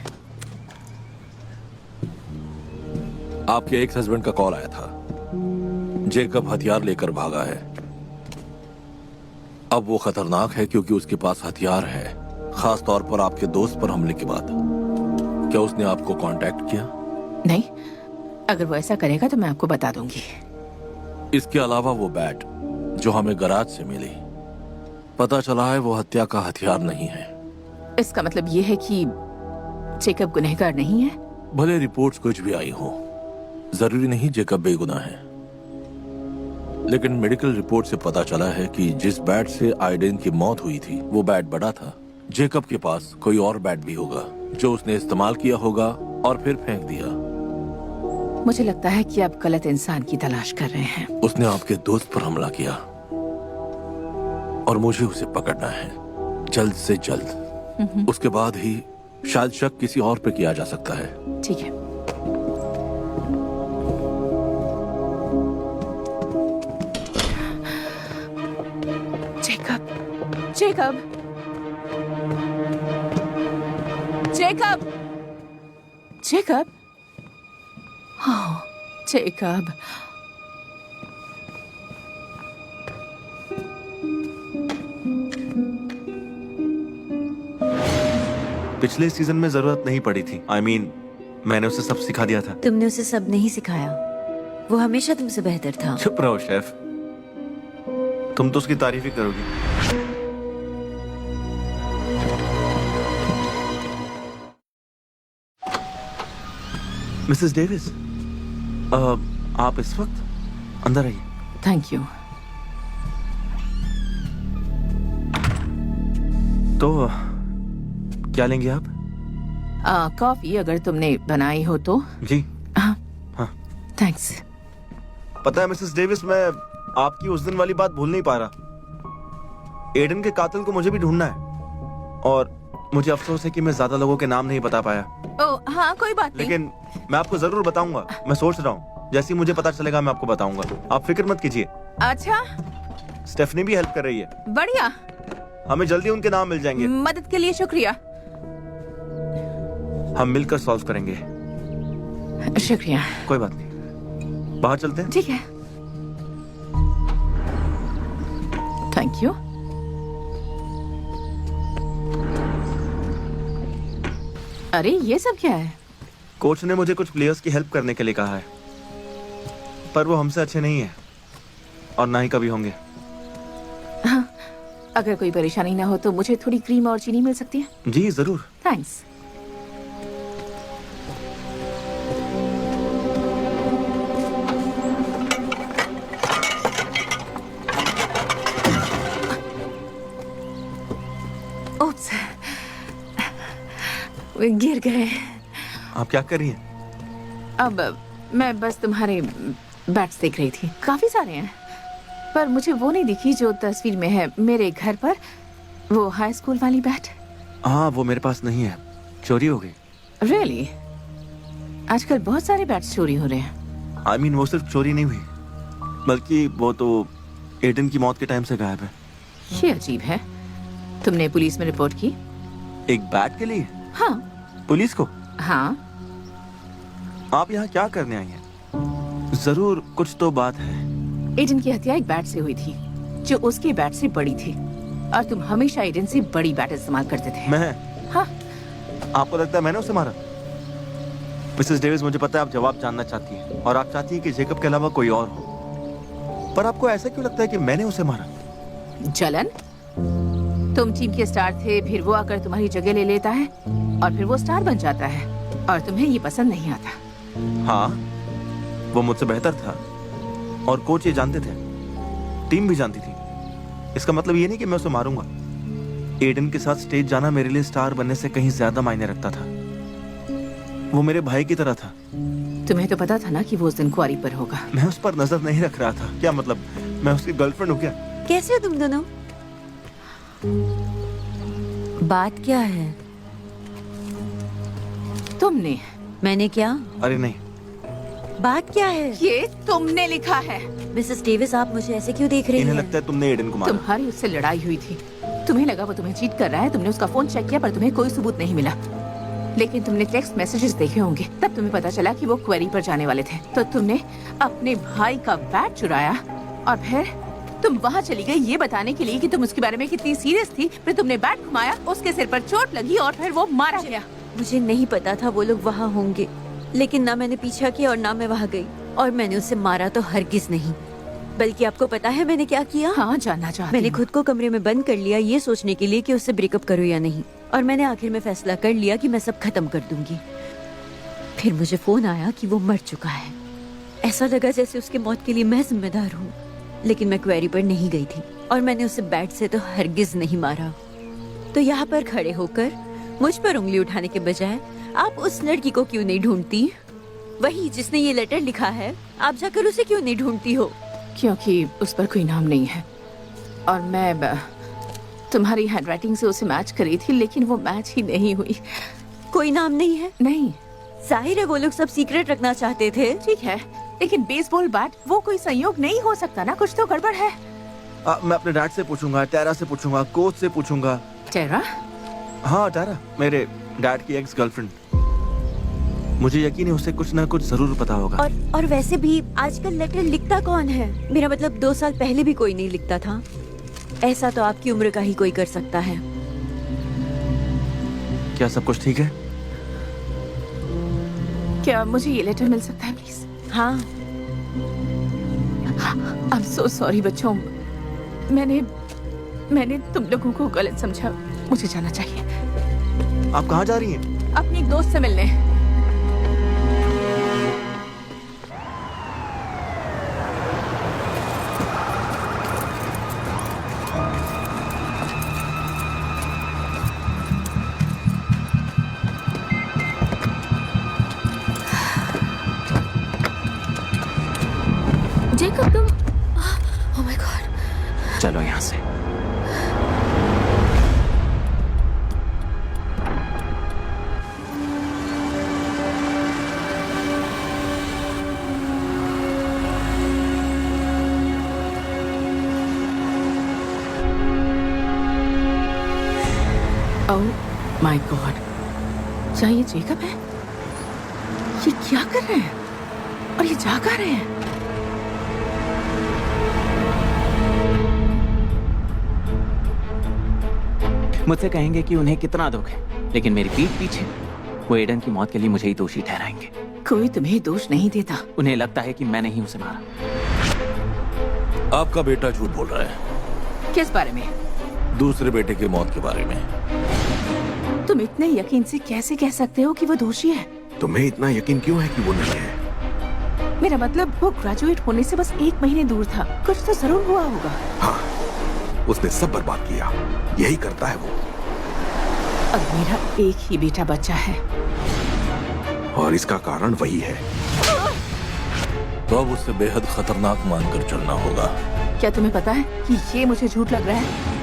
आपके एक्स हस्बैंड का कॉल आया था। जेकब हथियार लेकर भागा है। अब वो खतरनाक है क्योंकि उसके पास हथियार है, खास तौर पर आपके दोस्त पर हमले के बाद। क्या उसने आपको कांटेक्ट किया? नहीं। अगर वो ऐसा करेगा तो मैं आपको बता दूंगी। इसके अलावा वो बैट जो हमें गराज से मिली, पता चला है वो हत्या का हथियार नहीं है। इसका मतलब ये है कि जेकब गुनहगार नहीं है? भले रिपोर्ट्स कुछ भी आई हो, जरूरी नहीं जेकब बेगुनाह है। लेकिन मेडिकल रिपोर्ट से पता चला है कि जिस बैट से आइडेन की मौत हुई थी वो बैट बड़ा था। जेकब के पास कोई और बैट भी होगा जो उसने इस्तेमाल किया होगा और फिर फेंक दिया। मुझे लगता है कि आप गलत इंसान की तलाश कर रहे हैं। उसने आपके दोस्त पर हमला किया और मुझे उसे पकड़ना है जल्द से जल्द। उसके बाद ही शायद शक किसी और पे किया जा सकता है। ठीक है। जेकब, जेकब, जेकब, जेकब, हाँ, जेकब। पिछले सीजन में जरूरत नहीं पड़ी थी। I mean, मैंने उसे सब सिखा दिया था। तुमने उसे सब नहीं सिखाया, वो हमेशा तुमसे बेहतर था। चुप रहो शेफ, तुम तो उसकी तारीफ ही करोगी। मिसेस डेविस, आप इस वक्त अंदर आइए। Thank you. तो क्या लेंगे आप? कॉफी अगर तुमने बनाई हो तो। जी हाँ, हाँ। थैंक्स। पता है मिसेस डेविस, मैं आपकी उस दिन वाली बात भूल नहीं पा रहा। एडन के कातिल को मुझे भी ढूंढना है, और मुझे अफसोस है कि मैं ज्यादा लोगों के नाम नहीं बता पाया। ओ हाँ, कोई बात नहीं। लेकिन मैं आपको जरूर बताऊंगा। मैं सोच रहा हूँ, जैसे ही मुझे पता चलेगा मैं आपको बताऊंगा। आप फिक्र मत कीजिए। अच्छा, स्टेफनी भी हेल्प कर रही है। बढ़िया, हमें जल्दी उनके नाम मिल जाएंगे। मदद के लिए शुक्रिया। हम मिलकर सॉल्व करेंगे। शुक्रिया। कोई बात नहीं, बाहर चलते हैं। ठीक है, थैंक यू। अरे ये सब क्या है? कोच ने मुझे कुछ प्लेयर्स की हेल्प करने के लिए कहा है, पर वो हमसे अच्छे नहीं है और ना ही कभी होंगे। हाँ, अगर कोई परेशानी ना हो तो मुझे थोड़ी क्रीम और चीनी मिल सकती है? जी जरूर। थैंक्स। ओप्स, गिर गए। आप क्या कर रही हैं? अब मैं बस तुम्हारे बैट्स देख रही थी। काफी सारे हैं, पर मुझे वो नहीं दिखी जो तस्वीर में है मेरे घर पर, वो हाई स्कूल वाली बैट। हाँ, वो मेरे पास नहीं है, चोरी हो गई। रियली? आजकल बहुत सारे बैट्स चोरी हो रहे हैं। I mean, वो सिर्फ चोरी नहीं हुई, बल्कि वो तो एडन की मौत के टाइम से गायब है। ये अजीब है। तुमने पुलिस में रिपोर्ट की? एक बैट के लिए? हाँ। पुलिस को? हाँ। आप यहाँ क्या करने आई हैं? जरूर कुछ तो बात है। एडन की हत्या एक बैट से हुई थी, जो उसके बैट से बड़ी थी, और तुम हमेशा एडन से बड़ी बैट इस्तेमाल करते थे। मैं? हाँ। आपको लगता है मैंने उसे मारा? मिसेस डेविस, मुझे पता है आप जवाब जानना चाहती हैं और आप चाहती हैं कि जेकब के अलावा कोई और हो, पर आपको ऐसा क्यों लगता है कि मैंने उसे मारा? जलन? तुम टीम के स्टार थे, फिर वो आकर तुम्हारी जगह ले लेता है और फिर वो स्टार बन जाता है और तुम्हें ये पसंद नहीं आता। हाँ, वो मुझसे बेहतर था और कोच ये जानते थे, टीम भी जानती थी। इसका मतलब ये नहीं कि मैं उसे मारूंगा। एडन के साथ स्टेज जाना मेरे लिए स्टार बनने से कहीं ज्यादा मायने रखता था। वो मेरे भाई की तरह था। तुम्हें तो पता था ना कि वो उस दिन कुआरी पर होगा। मैं उस पर नजर नहीं रख रहा था। क्या मतलब, मैं उसकी गर्लफ्रेंड हूँ क्या? कैसे हो तुम दोनों? बात क्या है? तुमने? मैंने क्या? अरे नहीं। बात क्या है? ये तुमने लिखा है। मिसेस डेविस, आप मुझे ऐसे क्यों देख रही इन्हें हैं? लगता है तुमने एडन को मारा। तुम्हारी उससे लड़ाई हुई थी, तुम्हें लगा वो तुम्हें चीट कर रहा है। तुमने उसका फोन चेक किया पर तुम्हें कोई सबूत नहीं मिला, लेकिन तुमने टेक्स्ट मैसेजेस देखे होंगे। तब तुम्हें पता चला कि वो क्वेरी पर जाने वाले थे, तो तुमने अपने भाई का बैट चुराया और फिर तुम वहाँ चली गई ये बताने के लिए कि तुम उसके बारे में कितनी सीरियस थी। फिर तुमने बैट घुमाया, उसके सिर पर चोट लगी और फिर वो मारा गया। मुझे नहीं पता था वो लोग वहाँ होंगे, लेकिन ना मैंने पीछा किया और ना मैं वहाँ गई, और मैंने उसे मारा तो हरगिज नहीं। बल्कि आपको पता है मैंने क्या किया? हाँ, जानना चाहती मैंने हूँ। खुद को कमरे में बंद कर लिया ये सोचने के लिए कि उससे ब्रेकअप करूँ या नहीं, और मैंने आखिर में फैसला कर लिया कि मैं सब खत्म कर दूंगी। फिर मुझे फोन आया कि वो मर चुका है। ऐसा लगा जैसे उसके मौत के लिए मैं जिम्मेदार हूँ, लेकिन मैं क्वेरी पर नहीं गई थी और मैंने उसे बैट से तो हरगिज नहीं मारा। तो यहाँ पर खड़े होकर मुझ पर उंगली उठाने के बजाय आप उस लड़की को क्यों नहीं ढूंढती, वही जिसने ये लेटर लिखा है? आप जाकर उसे क्यों नहीं ढूंढती हो? क्योंकि उस पर कोई नाम नहीं है और मैं तुम्हारी हैंडराइटिंग से उसे मैच करी थी, लेकिन वो मैच ही नहीं हुई। कोई नाम नहीं है? नहीं। जाहिर है वो लोग सब सीक्रेट रखना चाहते थे। ठीक है, लेकिन बेसबॉल बैट वो कोई संयोग नहीं हो सकता ना, कुछ तो गड़बड़ है। मैं अपने डैड से पूछूंगा, टेरा से पूछूंगा, कोच से पूछूंगा। टेरा? हाँ, टेरा, मेरे डैड की एक्स गर्लफ्रेंड। मुझे यकीन है उसे कुछ ना कुछ जरूर पता होगा। और वैसे भी आजकल लेटर लिखता कौन है? मेरा मतलब 2 साल पहले भी कोई नहीं लिखता था। ऐसा तो आपकी उम्र का ही कोई कर सकता है। क्या सब कुछ ठीक है? क्या मुझे ये लेटर मिल सकता है प्लीज? हाँ। I'm so sorry बच्चों, मैंने तुम लोगों को गलत समझा। मुझे जाना चाहिए। आप कहाँ जा रही हैं? अपनी एक दोस्त से मिलने। जेकब, तुम ओह माय गॉड। चलो यहाँ से। ओह माय गॉड, क्या ये जेकब है? ये क्या कर रहे हैं? और ये जा कहाँ रहे हैं? मुझसे कहेंगे कि उन्हें कितना दुख है, लेकिन मेरी पीठ पीछे वो एडन की मौत के लिए मुझे ही दोषी ठहराएंगे। कोई तुम्हें दोष नहीं देता। उन्हें लगता है कि मैंने ही उसे मारा। आपका बेटा झूठ बोल रहा है। किस बारे में? दूसरे बेटे की मौत के बारे में। तुम इतने यकीन से कैसे कह सकते हो कि वो दोषी है? तुम्हें इतना यकीन क्यों है कि वो नहीं है? मेरा मतलब वो ग्रेजुएट होने से बस 1 महीने दूर था, कुछ तो जरूर हुआ होगा। हाँ, उसने सब बर्बाद किया। यही करता है वो। अब मेरा एक ही बेटा बच्चा है और इसका कारण वही है। तो अब उससे बेहद खतरनाक मानकर चलना होगा। क्या तुम्हें पता है कि ये मुझे झूठ लग रहा है?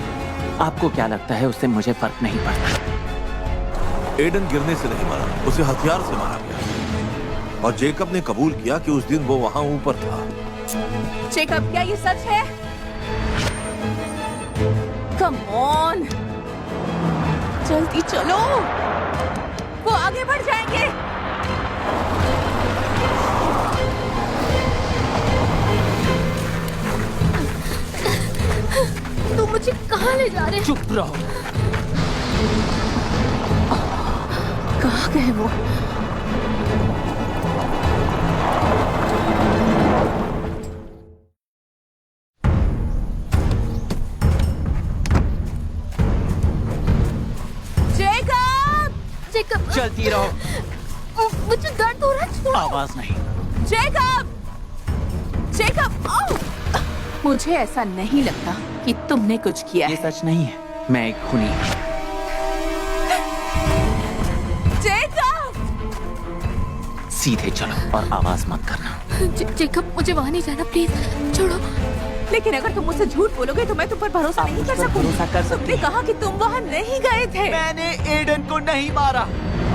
आपको क्या लगता है उससे मुझे फर्क नहीं पड़ता? एडन गिरने से नहीं मारा, उसे हथियार से मारा गया। और जेकब ने कबूल किया कि उस दिन वो वहां ऊपर था। जेकब, क्या ये सच है? कम ऑन, जल्दी चलो, वो आगे बढ़ जाएंगे। तुम मुझे कहाँ ले जा रहे हो? चुप रहो। कहाँ गए वो? जेकब, चलती रहो। मुझे दर्द हो रहा है, छोड़ो। आवाज नहीं। जेकब, जेकब, मुझे ऐसा नहीं लगता कि तुमने कुछ किया ये है। सच नहीं है, मैं एक खूनी हूँ। जेकब! सीधे चलो और आवाज मत करना। जेकब, मुझे वहाँ नहीं जाना, प्लीज छोड़ो। लेकिन अगर तुम मुझसे झूठ बोलोगे तो मैं तुम पर भरोसा नहीं कर सकूंगी। भरोसा कर सकती तुमने कहा कि तुम वहाँ नहीं गए थे। मैंने एडन को नहीं मारा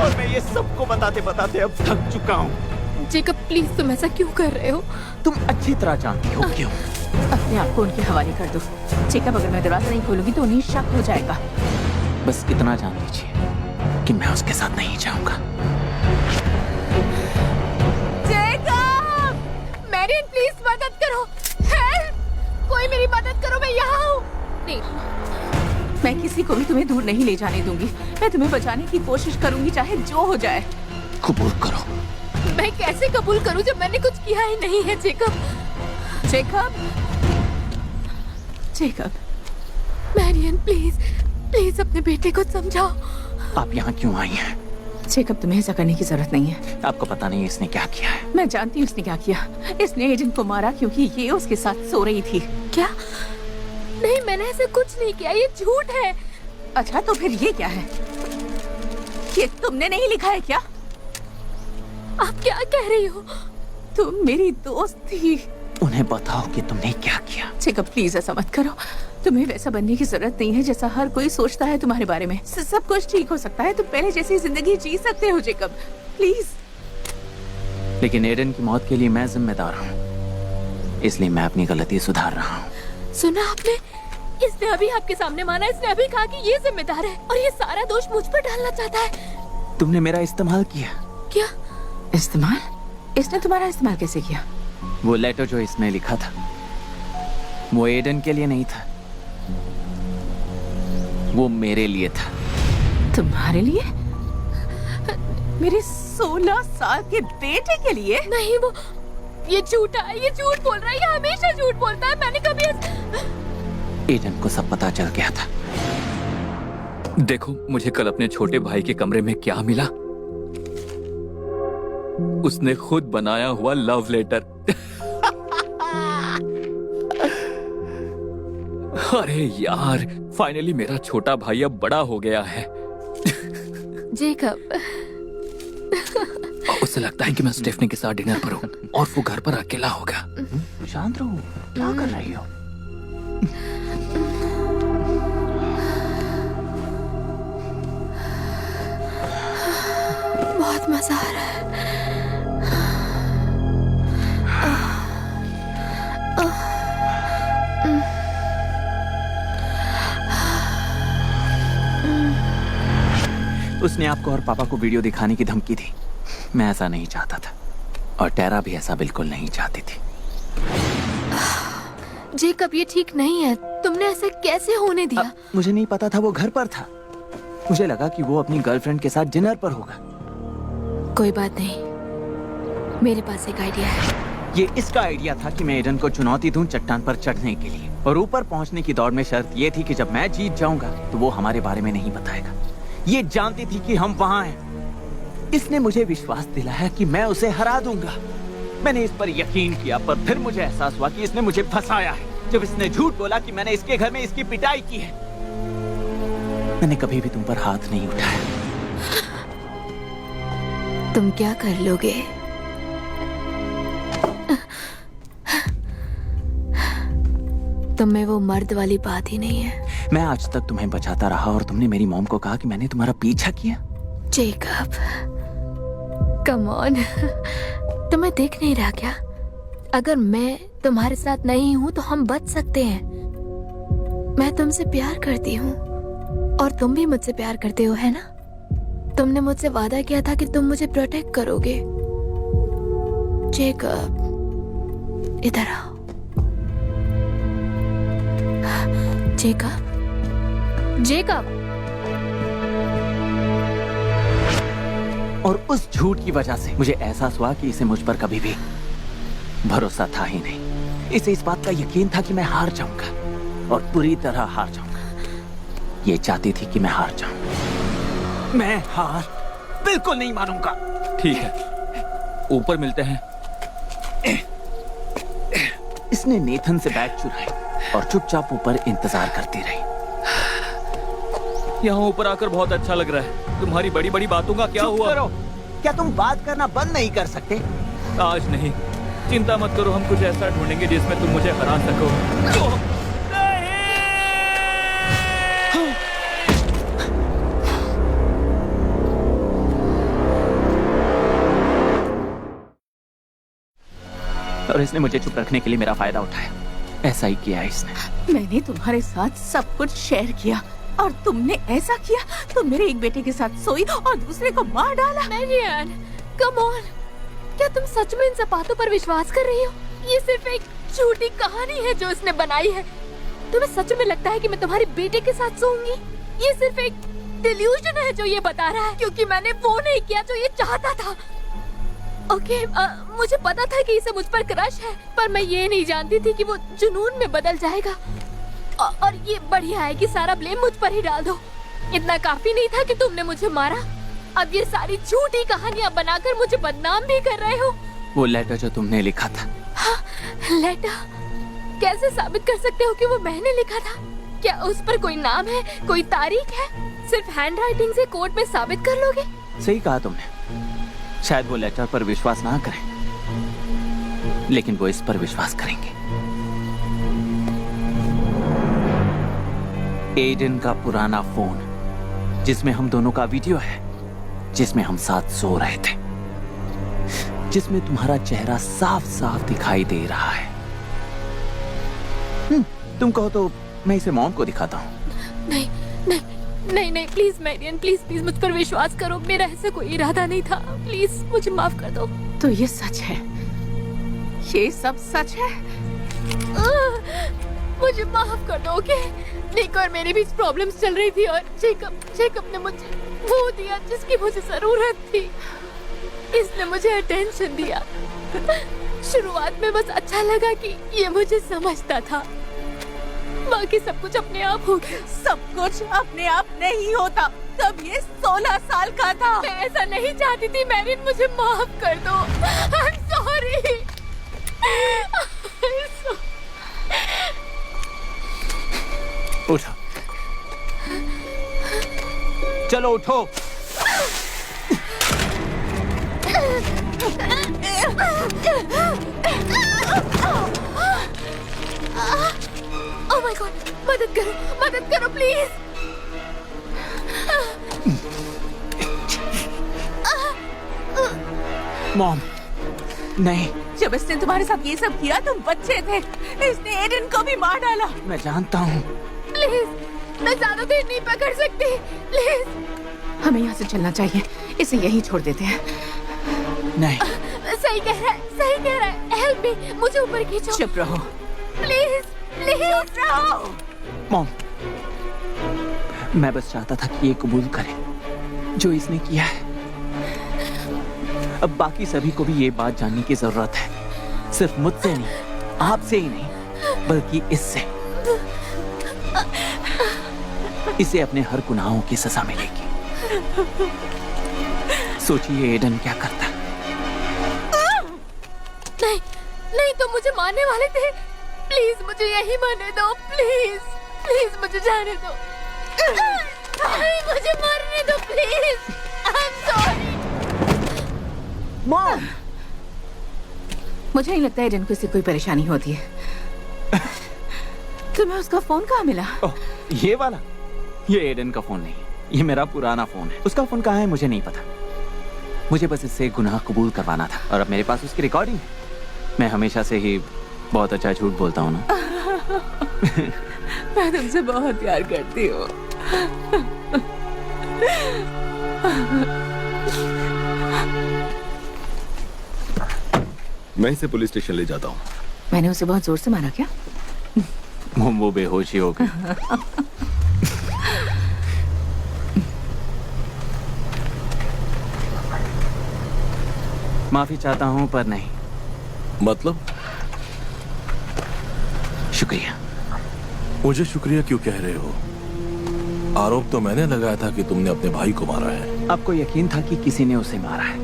और मैं ये सबको बताते बताते अब थक चुका हूँ। जेकब, प्लीज तुम ऐसा क्यों कर रहे हो? तुम अच्छी तरह जानती हो क्यों। अपने आप को उनके हवाले कर दो। जेकब, अगर मैं दरवाजा नहीं खोलूंगी तो उन्हें शक हो जाएगा। बस इतना जान लीजिए कि मैं उसके साथ नहीं जाऊंगा। जेकब! मैरियन, प्लीज मदद करो। हेल्प! कोई मेरी मदद करो, मैं यहाँ हूँ। नहीं, मैं किसी को भी तुम्हें दूर नहीं ले जाने दूंगी। मैं तुम्हें बचाने की कोशिश करूंगी, चाहे जो हो जाए। कबूल करो। मैं कैसे कबूल करूँ जब मैंने कुछ किया ही नहीं है? Jacob, Jacob, Jacob, Marian, please please अपने बेटे को समझाओ। आप यहाँ क्यों आई हैं? जेकब, तुम्हें ऐसा करने की जरूरत नहीं है। आपको पता नहीं इसने क्या किया है। मैं जानती हूँ इसने क्या किया। इसने एडन को मारा क्योंकि ये उसके साथ सो रही थी। क्या? नहीं, मैंने ऐसा कुछ नहीं किया, ये झूठ है। अच्छा, तो फिर ये क्या है? ये तुमने नहीं लिखा है क्या? आप क्या कह रही हो? तुम मेरी दोस्त थी। उन्हें बताओ कि तुमने क्या किया। जेकब, प्लीज ऐसा मत करो। तुम्हें वैसा बनने की जरूरत नहीं है जैसा हर कोई सोचता है तुम्हारे बारे में। सब कुछ ठीक हो सकता है। तुम पहले जैसी जिंदगी जी सकते हो। Jacob, please. लेकिन एडन की मौत के लिए मैं जिम्मेदार हूँ, इसलिए मैं अपनी गलती सुधार रहा हूँ। सुना आपने? इसने अभी आपके सामने माना। इसने अभी कहा कि ये जिम्मेदार है और ये सारा दोष मुझ पर डालना चाहता है। तुमने मेरा इस्तेमाल किया। क्या इस्तेमाल? इसने तुम्हारा इस्तेमाल कैसे किया? वो लेटर जो इसने लिखा था वो एडन के लिए नहीं था, वो मेरे लिए था। तुम्हारे लिए? मेरे 16 साल के बेटे के लिए? नहीं, वो ये झूठा है, ये झूठ बोल रहा है, ये हमेशा झूठ बोलता है। मैंने कभी एडन को सब पता चल गया था। देखो, मुझे कल अपने छोटे भाई के कमरे में क्या मिला? उसने खुद बनाया हुआ लव लेटर। अरे यार, फाइनली मेरा छोटा भाई अब बड़ा हो गया है। जेकब, उसे लगता है कि मैं स्टेफनी के साथ डिनर पर हूँ और वो घर पर अकेला होगा। शांत रहो, क्या कर रही हो? बहुत मजा आ रहा है। उसने आपको और पापा को वीडियो दिखाने की धमकी दी। मैं ऐसा नहीं चाहता था और टेरा भी ऐसा बिल्कुल नहीं चाहती थी। जेकब, ये ठीक नहीं है। तुमने ऐसे कैसे होने दिया? मुझे नहीं पता था वो घर पर था। मुझे लगा कि वो अपनी गर्लफ्रेंड के साथ डिनर पर होगा। कोई बात नहीं, मेरे पास एक आइडिया है। ये इसका आइडिया था कि मैं एडन को चुनौती दूं चट्टान पर चढ़ने के लिए, और ऊपर पहुंचने की दौड़ में शर्त ये थी कि जब मैं जीत जाऊंगा तो वो हमारे बारे में नहीं बताएगा। ये जानती थी कि हम वहां हैं। इसने मुझे विश्वास दिलाया कि मैं उसे हरा दूंगा। मैंने इस पर यकीन किया, पर फिर मुझे एहसास हुआ कि इसने मुझे फंसाया है जब इसने झूठ बोला कि मैंने इसके घर में इसकी पिटाई की है। मैंने कभी भी तुम पर हाथ नहीं उठाया। तुम क्या कर लोगे? तुम में वो मर्द वाली बात ही नहीं है। मैं आज तक तुम्हें बचाता रहा और तुमने मेरी मॉम को कहा कि मैंने तुम्हारा पीछा किया। जेकब, कम ऑन, तुम्हें देख नहीं रहा क्या? अगर मैं तुम्हारे साथ नहीं हूँ तो हम बच सकते हैं। मैं तुमसे प्यार करती हूँ और तुम भी मुझसे प्यार करते हो, है ना? तुमने मुझसे वादा किया था कि तुम मुझे प्रोटेक्ट करोगे। जेकब, इधर आओ। Jacob, Jacob. और उस झूठ की वजह से मुझे एहसास हुआ कि इसे मुझ पर कभी भी भरोसा था ही नहीं। इसे इस बात का यकीन था कि मैं हार जाऊंगा और पूरी तरह हार जाऊंगा। ये चाहती थी कि मैं हार जाऊं। मैं हार बिल्कुल नहीं मानूंगा। ठीक है, ऊपर मिलते हैं। इसने नेथन से बैग चुराई और चुपचाप ऊपर इंतजार करती रही। यहाँ ऊपर आकर बहुत अच्छा लग रहा है। तुम्हारी बड़ी बड़ी बातों का क्या चुप हुआ? करो। क्या तुम बात करना बंद नहीं कर सकते? आज नहीं, चिंता मत करो, हम कुछ ऐसा ढूंढेंगे जिसमें तुम मुझे हरा सको। और इसने मुझे चुप रखने के लिए मेरा फायदा उठाया। ऐसा ही किया इसने। मैंने तुम्हारे साथ सब कुछ शेयर किया और तुमने ऐसा किया तो मेरे एक बेटे के साथ सोई और दूसरे को मार डाला। मैरियन, कम ऑन, क्या तुम सच में इन सपाटों पर विश्वास कर रही हो? ये सिर्फ एक झूठी कहानी है जो इसने बनाई है। तुम्हें सच में लगता है कि मैं तुम्हारे बेटे के साथ सोऊंगी? ये सिर्फ एक डिल्यूजन है जो ये बता रहा है, क्योंकि मैंने वो नहीं किया जो ये चाहता था। ओके, मुझे पता था कि इसे मुझ पर क्रश है, पर मैं ये नहीं जानती थी कि वो जुनून में बदल जाएगा। और ये बढ़िया है कि सारा ब्लेम मुझ पर ही डाल दो। इतना काफी नहीं था कि तुमने मुझे मारा, अब ये सारी झूठी कहानियां बनाकर मुझे बदनाम भी कर रहे हो। वो लेटर जो तुमने लिखा था। हाँ, लेटर? कैसे साबित कर सकते हो कि वो मैंने लिखा था? क्या उस पर कोई नाम है, कोई तारीख है? सिर्फ हैंडराइटिंग से कोर्ट में साबित कर लोगे? सही कहा तुमने। शायद वो लेटर पर विश्वास ना करें, लेकिन वो इस पर विश्वास करेंगे। एडन का पुराना फोन जिसमें हम दोनों का वीडियो है, जिसमें हम साथ सो रहे थे, जिसमें तुम्हारा चेहरा साफ साफ दिखाई दे रहा है। तुम कहो तो मैं इसे मॉम को दिखाता हूँ। नहीं नहीं नहीं नहीं, प्लीज मैरियन, प्लीज प्लीज मुझ पर विश्वास करो। मेरा ऐसा कोई इरादा नहीं था। प्लीज मुझे माफ कर दो। तो ये सच है? ये सब सच है? मुझे माफ कर दो, ओके? निक और मेरे बीच प्रॉब्लम्स चल रही थी और जेकब ने मुझे वो दिया जिसकी मुझे जरूरत थी। इसने मुझे अटेंशन दिया। शुरुआत में बस अच्छा लगा कि ये मुझे समझता था, बाकी सब कुछ अपने आप हो गया। सब कुछ अपने आप नहीं होता। तब ये 16 साल का था। मैं ऐसा नहीं चाहती थी मैरिन, मुझे माफ कर दो। I'm sorry। उठो, चलो उठो। Oh my God, मदद करो प्लीज। मॉम, नहीं। जब इसने तुम्हारे साथ ये सब किया तुम बच्चे थे। इसने एडन को भी मार डाला। मैं जानता हूँ। प्लीज, मैं ज्यादा देर नहीं पकड़ सकती। प्लीज हमें यहाँ से चलना चाहिए, इसे यहीं छोड़ देते हैं। नहीं, सही कह रहा है। हेल्प मी, मुझे ऊपर खींचो। चुप रहो। प्लीज प्लीज रहो। मॉम, मैं बस चाहता था कि ये कबूल करे जो इसने किया है। अब बाकी सभी को भी ये बात जानने की जरूरत है, सिर्फ मुझसे नहीं, आपसे ही नहीं, बल्कि इससे। इसे अपने हर गुनाहों की सजा मिलेगी। सोचिए एडन क्या करता। नहीं नहीं, तुम मुझे मारने वाले थे। प्लीज मुझे यही मरने दो। प्लीज प्लीज मुझे जाने दो। नहीं, मुझे मरने दो please. I am sorry. Mom, मुझे नहीं लगता एडन को इससे कोई परेशानी होती है। तुम्हें उसका फोन कहाँ मिला? ओह, ये वाला? ये एडन का फोन नहीं, ये मेरा पुराना फोन है। उसका फोन कहाँ है मुझे नहीं पता। मुझे बस इससे गुनाह कबूल करवाना था और अब मेरे पास उसकी रिकॉर्डिंग है। मैं हमेशा से ही बहुत अच्छा झूठ बोलता हूँ ना। मैं तुमसे बहुत प्यार करती हूँ। मैं इसे पुलिस स्टेशन ले जाता हूँ। मैंने उसे बहुत जोर से मारा क्या? वो बेहोश ही हो गई। माफी चाहता हूँ पर नहीं। मतलब? शुक्रिया। मुझे शुक्रिया क्यों कह रहे हो? आरोप तो मैंने लगाया था कि तुमने अपने भाई को मारा है। आपको यकीन था कि किसी ने उसे मारा है।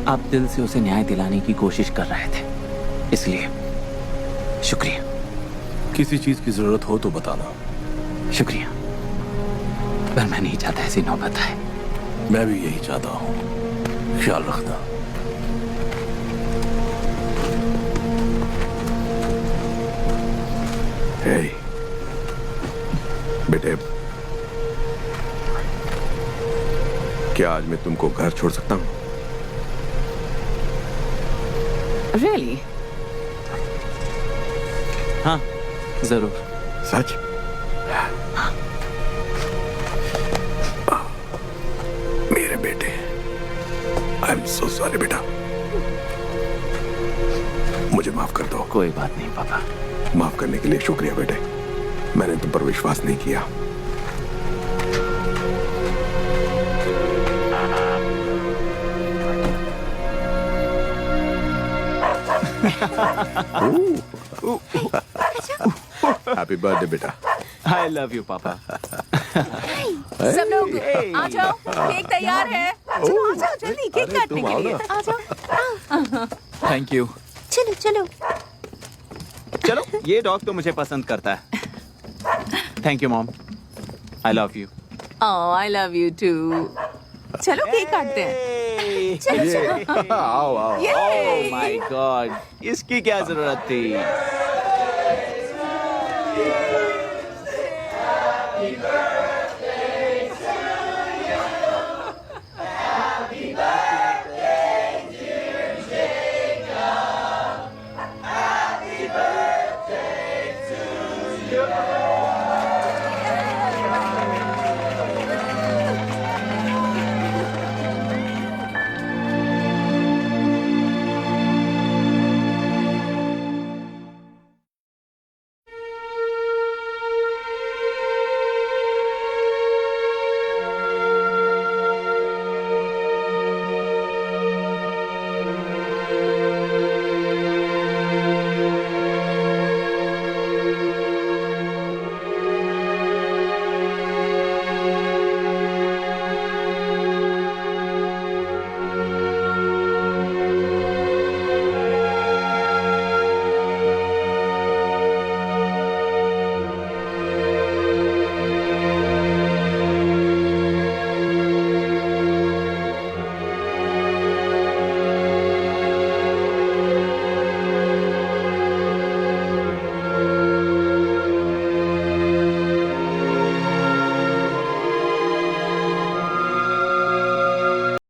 आप दिल से उसे न्याय दिलाने की कोशिश कर रहे थे, इसलिए शुक्रिया। किसी चीज की जरूरत हो तो बताना। शुक्रिया, पर मैं नहीं चाहता ऐसी नौबत आए। मैं भी यही चाहता हूँ। ख्याल रखना। हे बेटे, क्या आज मैं तुमको घर छोड़ सकता हूँ? Really? हाँ, जरूर। सच? मेरे बेटे, आई एम सो सॉरी बेटा। मुझे माफ कर दो। कोई बात नहीं पापा। माफ करने के लिए शुक्रिया बेटे। मैंने तुम पर विश्वास नहीं किया। हैप्पी बर्थडे बेटा। आई लव यू पापा। सब लोग आ जाओ, केक तैयार है। चलो आ जाओ जल्दी, केक काटने के लिए आ जाओ। Thank you. चलो चलो। चलो, ये डॉग तो मुझे पसंद करता है। Thank you mom. I love you. Oh, I love you too. चलो केक काटते हैं। चलो आओ आओ। ओह माय गॉड, इसकी क्या जरूरत थी?